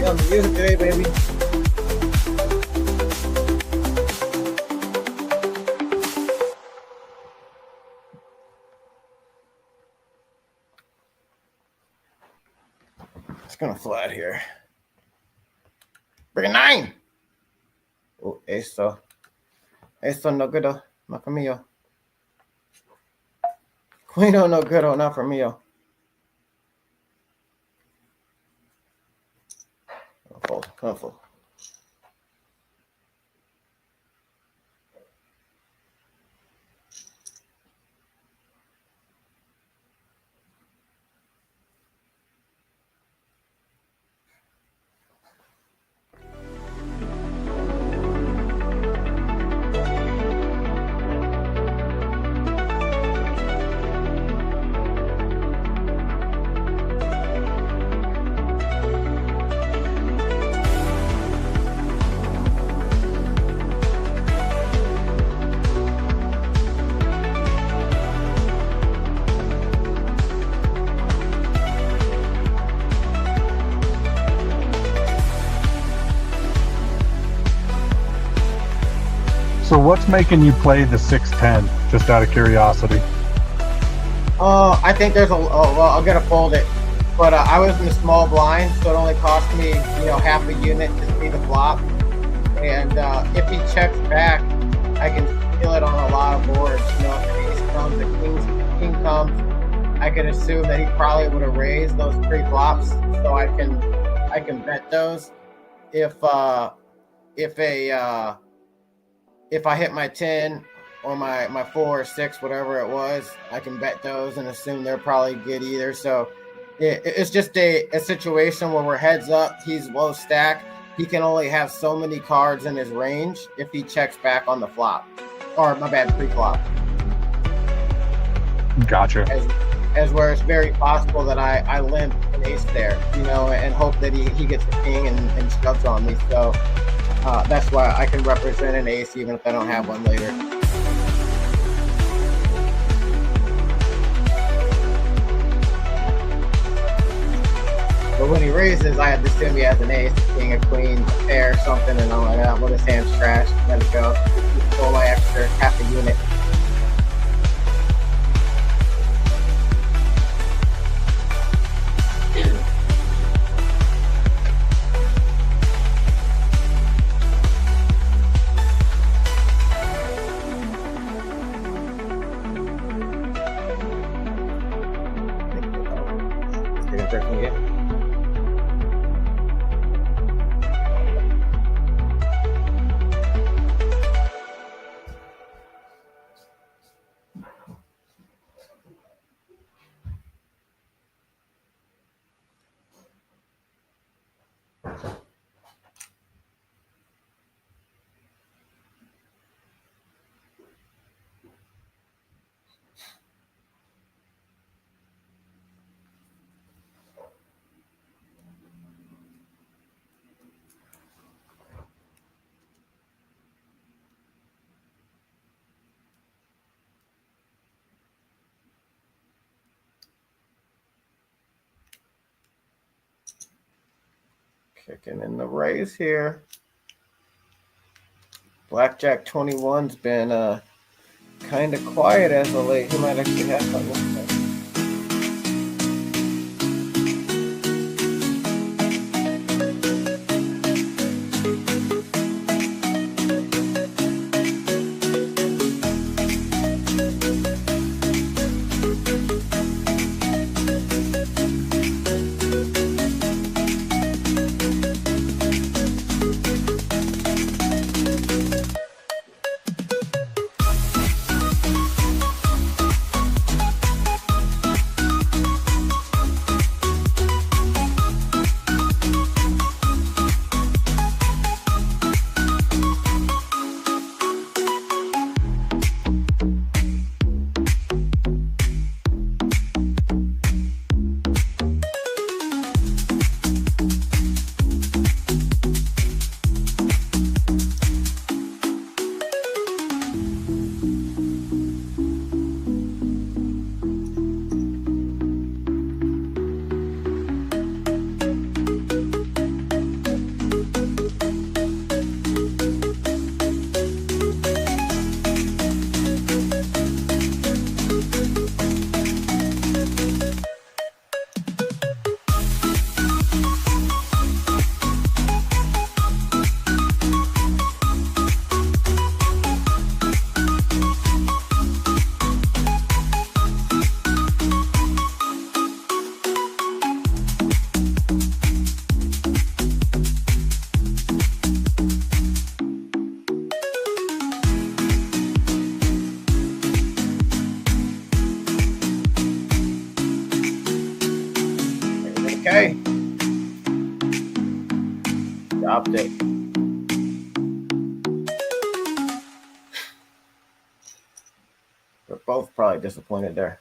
On the music today, baby. It's gonna flat here. Bring a 9. Oh, esto no good, not for me. Queen no good, not for me. Fold. So what's making you play the 6-10? Just out of curiosity. I think there's well, I'm gonna fold it, but I was in the small blind, so it only cost me, half a unit to see the flop. And if he checks back, I can feel it on a lot of boards. If the ace comes, the king comes, I can assume that he probably would have raised those pre-flops, so I can bet those. If I hit my 10 or my 4 or 6, whatever it was, I can bet those and assume they're probably good either. So it's just a situation where we're heads up. He's low stack. He can only have so many cards in his range if he checks back on the flop, or my bad, pre-flop. Gotcha. As where it's very possible that I limp an ace there, you know, and hope that he gets a king and shoves on me. So that's why I can represent an ace even if I don't have one later. But when he raises, I have to assume he has an ace, king, a queen, a pair, something, and I'm like, oh, well, this hand's trash. Let it go. Just pull my extra half a unit. Kicking in the raise here. Blackjack 21's been kind of quiet as of late. He might actually have something. Okay. Dropped it. We're both probably disappointed there.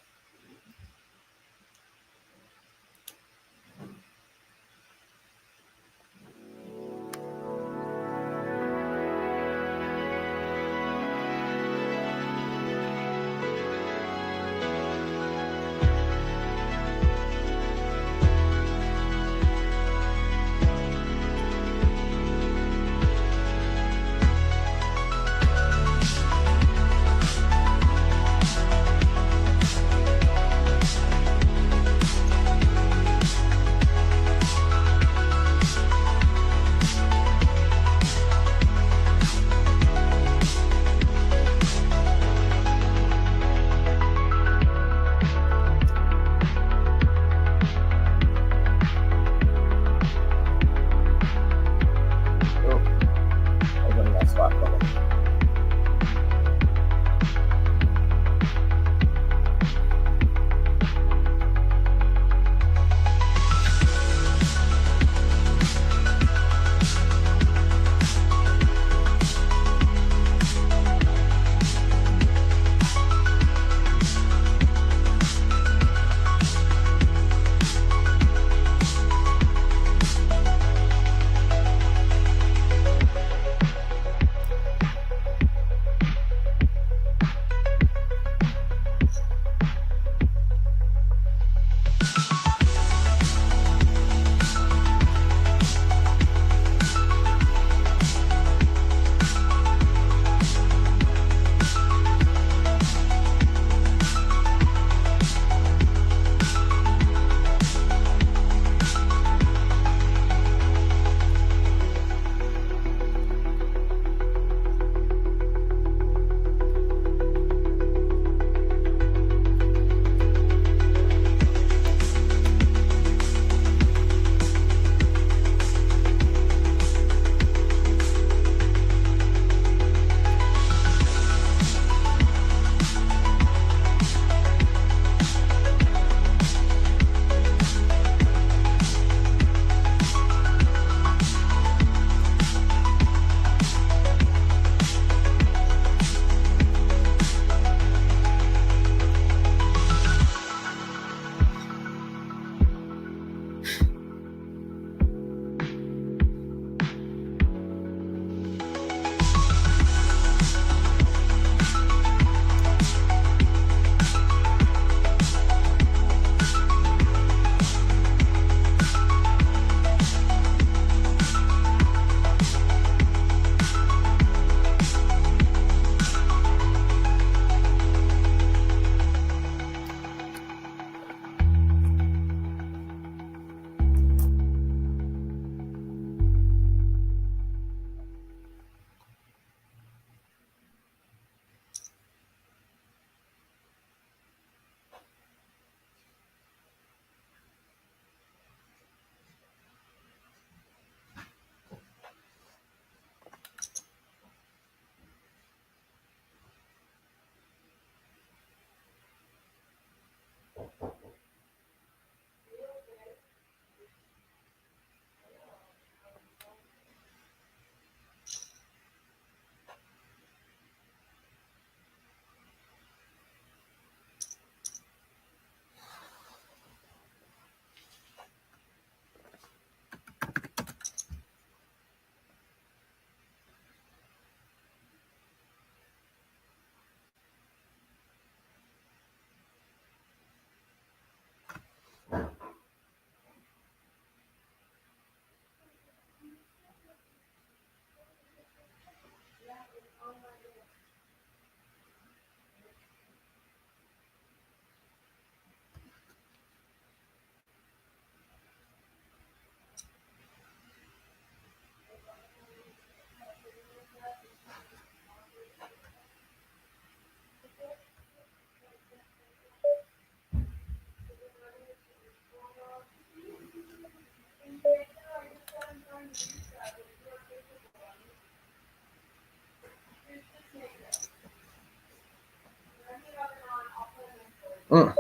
I'm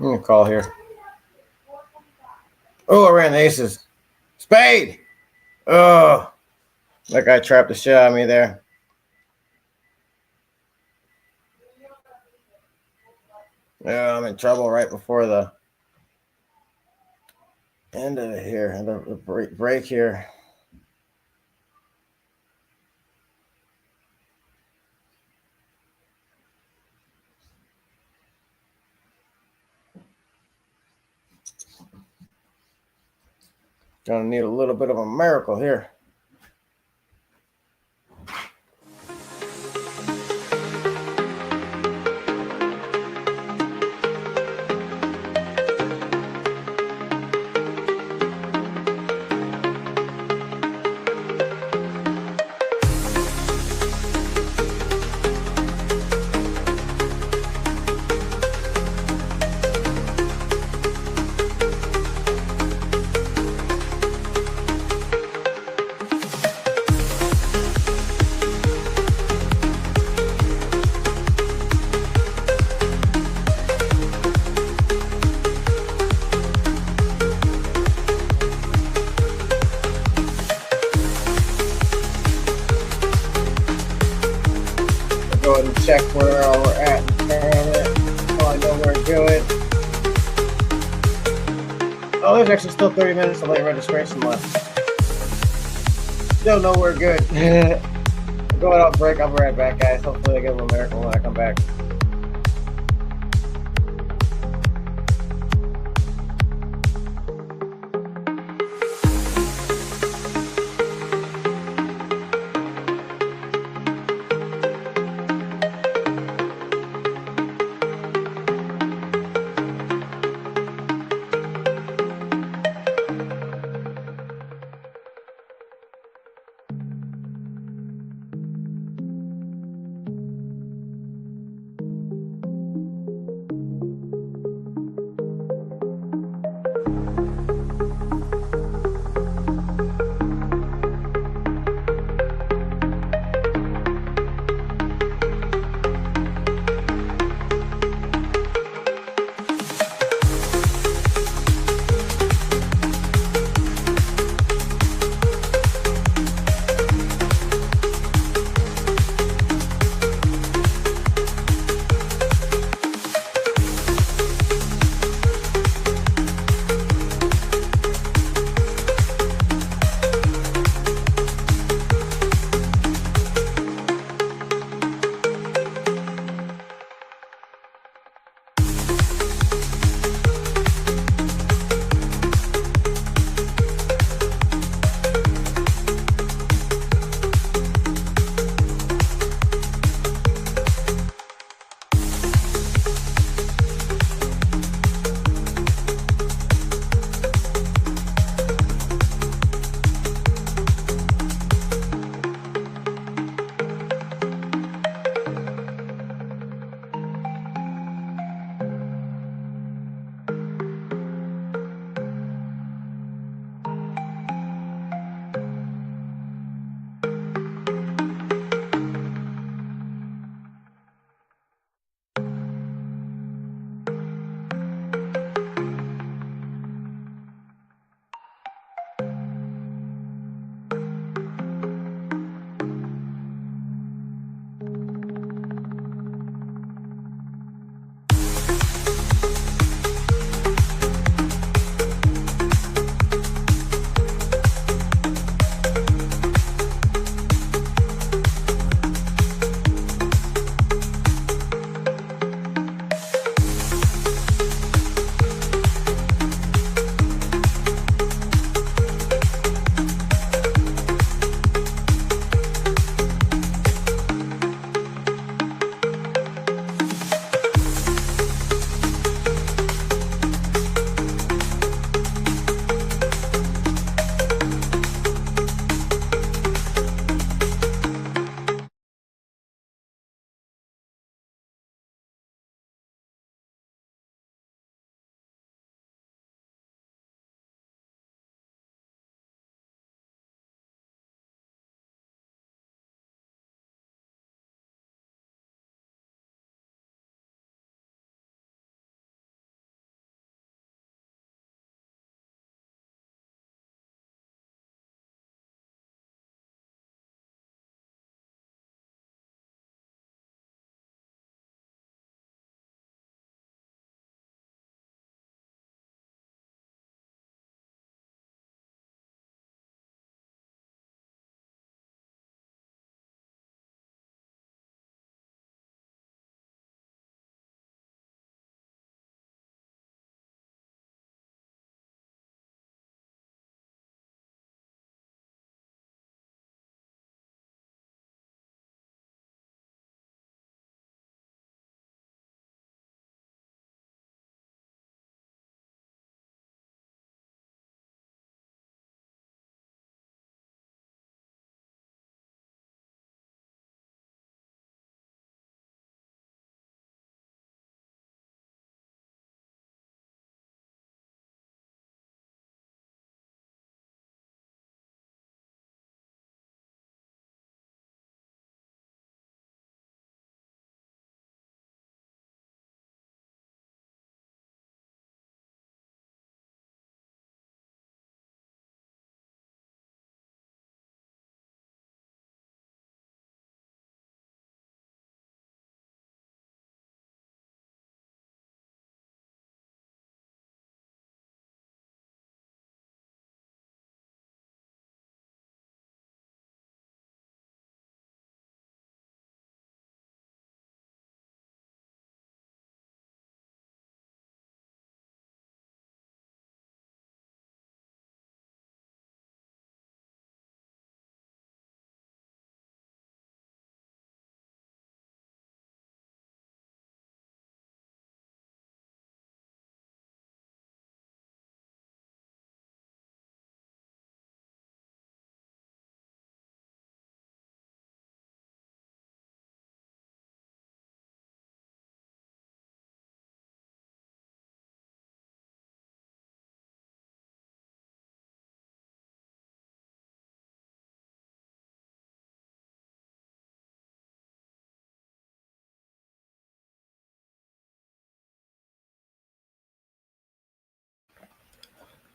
gonna call here. Oh, I ran the aces. Spade. Oh, that guy trapped the shit out of me there. Yeah, I'm in trouble right before the end of it here, the break here. Gonna need a little bit of a miracle here. Go ahead and check where we're at. I know where to do it. Oh, there's actually still 30 minutes of late registration left. Still nowhere good. Going off break. I'll be right back, guys. Hopefully I get a little miracle when I come back.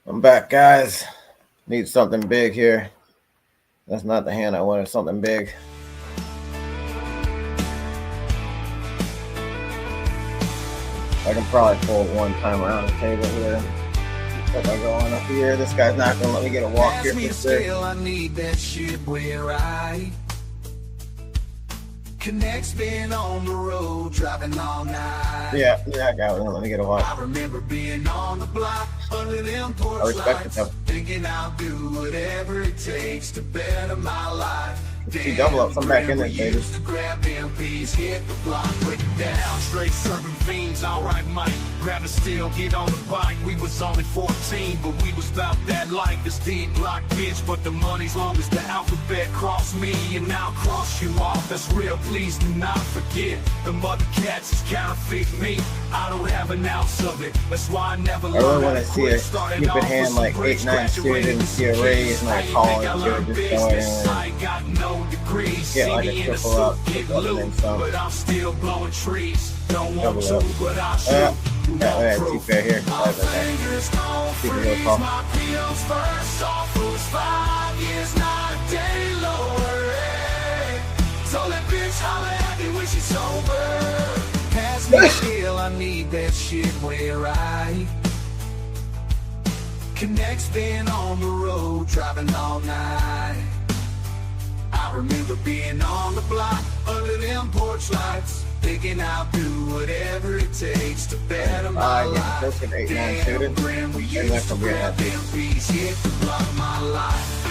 I'm back, guys. Need something big here. That's not the hand I wanted, something big. I can probably fold one time around the table here. If I go on up here, this guy's not gonna let me get a walk here for sure. I need that shit where I Connect's been on the road, driving all night. Yeah, I got it. Let me get a walk. I remember being on the block under them porch I respect it, lights, though. thinking I'll do whatever it takes to better my life. See, double ups, I'm back in this, baby. Used to grab MPs, hit the block, break it down. Straight serving fiends, alright, Mike. Grab a steel, get on the bike. We was only 14, but we was about that like this deep block bitch. But the money's long as the alphabet cross me, and I'll cross you off. That's real, please do not forget. The mother cats is counterfeit me. I don't have an ounce of it. That's why I never I really learned want how to to see a quit. Started stupid off hand with like some bricks, 8-9 suited graduated and to see a raise and like CSOP. call Think I it. learned Just go business, in I ain't got no degree. get See like me a in the triple suit, up, get other than loot, some. but I'm still blowing trees. Don't want Double to, up. but I'll shoot. Yeah, T-Fair here. My fingers gon' Keep it real freeze. tall. My PO's first off was 5 years, not a day lower. Hey. Told that bitch holla at me when she's sober. Pass me still, I need that shit where I Connect's been on the road, driving all night. I remember being on the block under them porch lights, thinking I'll do whatever it takes to better my Yeah, life. close to 8-9 Damn, suited. grim, we And used that's to gonna be grab happy. MPs, hit the block of my life.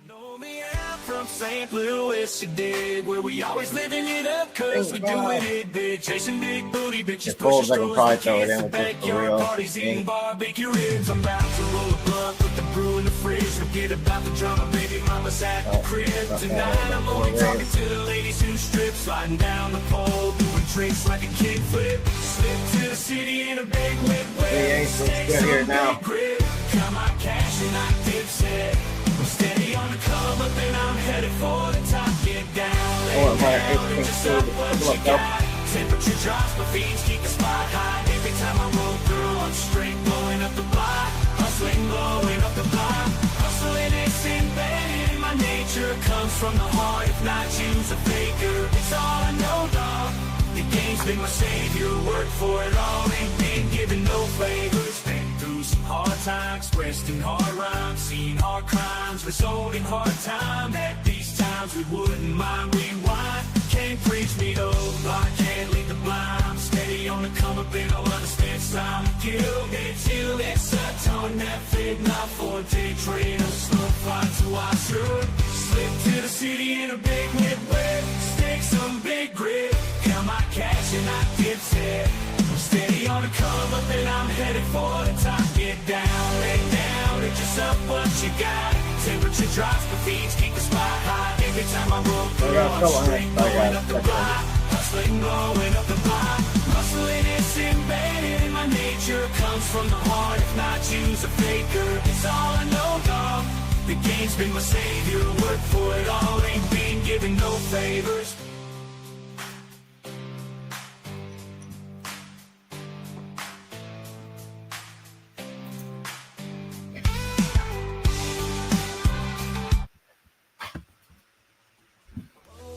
Know me out from St. Louis, you did, where we always living it up, cause we doing it big, chasing big booty bitches, It folds, pushing I can strollers, probably the throw it kids, in the with this for backyard real. parties, eating Yeah. barbecue ribs. I'm about to roll a blunt, put the brew in the fridge, forget about the drama, baby mama's at the crib. Tonight I'm only talking to the ladies who strip, sliding down the pole, doing tricks like a kickflip, slip to the city in a big whip, Yeah, looks good here now. grip, got my cash and I dipset. I'm steady on the come up and I'm headed for the top. Get down, lay Oh, my down, 8-6 and just suited. up what Look you up. got. Temperature drops, my fiends keep the spot high. Every time I roll through, I'm straight blowing up the block. Hustling, blowing up the block. Hustling, it's embedded in my nature. Comes from the heart, if not you's a faker. It's all I know, dog. The game's been my savior. Work for it all, ain't been given no favors. Been through some hard times, expressed in hard rhymes, seen hard crimes, result in hard time. At these times we wouldn't mind rewind. Can't preach me though, I can't lead the blind. I'm steady on the come up and I'll understand some guilt. It's you that's a tone that fit, not for day trade. A slow fight to I should slip to the city in a big whip, stick some big grip. Got my cash and I dipset. I'm steady on the come up and I'm headed for the top. Get down, lay down, and just up what you got. Temperature drops, the feeds keep the spot high. Every time I roll through, I'm straight blowing up the block. Hustling, blowing up the block. Hustling, it's embedded in my nature. Comes from the heart, if not you's a faker. It's all I know, dog. The game's been my savior. Work for it all, ain't been given no favors.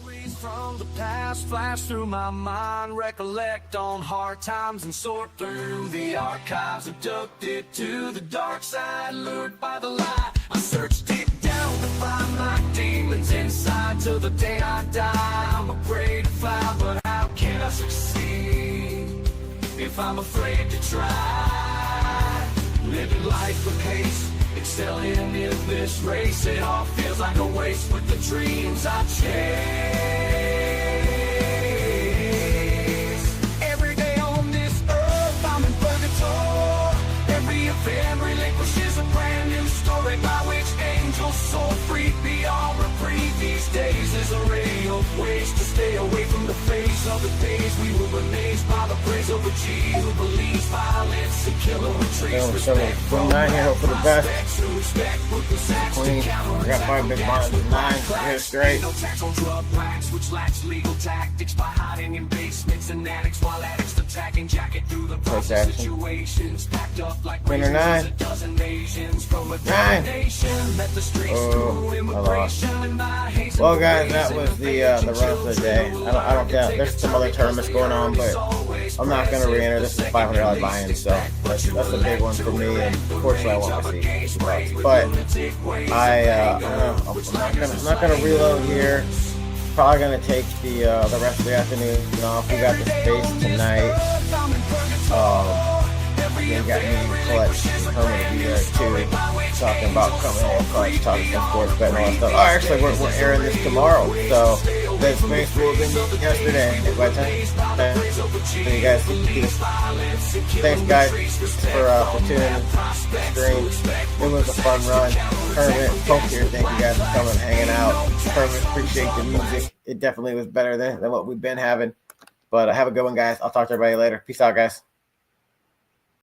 Memories from the past flash through my mind. Recollect on hard times and sort through the archives. Abducted to the dark side, lured by the light. I search deep down to find my demons inside till the day I die. I'm afraid to fly, but how can I succeed if I'm afraid to try? Living life with haste, excelling in this race. It all feels like a waste with the dreams I chase. Every day on this earth, I'm in purgatory. Every event relinquishes a brand new story by which angels soar free beyond reprieve. These days is a ray of waste to stay away from the face of the days. We were amazed by the praise of a G who believes violence and killer retreats. Respect from 9 here, hope for the best. respect, put the sacks Queen, I got 5 big blinds with 9 here straight. no tax on drug packs, which lacks legal tactics by hiding in basements and attics while addicts attacking jacket through the action. situations. Packed up like Queen or 9. a dozen nations from a 9. nation. Met the streets through immigration and I hasten. Well, guys, that was the run for the day. I don't doubt there's some other tournaments going on, but I'm not going to re-enter. This is a $500 buy-in, so that's a big one for me. And unfortunately, I want to see $50. But I'm not going to reload here. Probably going to take the rest of the afternoon off. We got the space tonight. We got me and Clutch. Herman will be there too, talking about coming in Clutch, talking some sports betting and all that stuff. Oh, actually, we're airing this tomorrow, so that space will have been yesterday. By the time you guys see this. Thanks, guys, for tuning in the stream. It was a fun run. Herman, Poke here, thank you guys for coming and hanging out. Herman, appreciate the music. It definitely was better than what we've been having. But have a good one, guys. I'll talk to everybody later. Peace out, guys.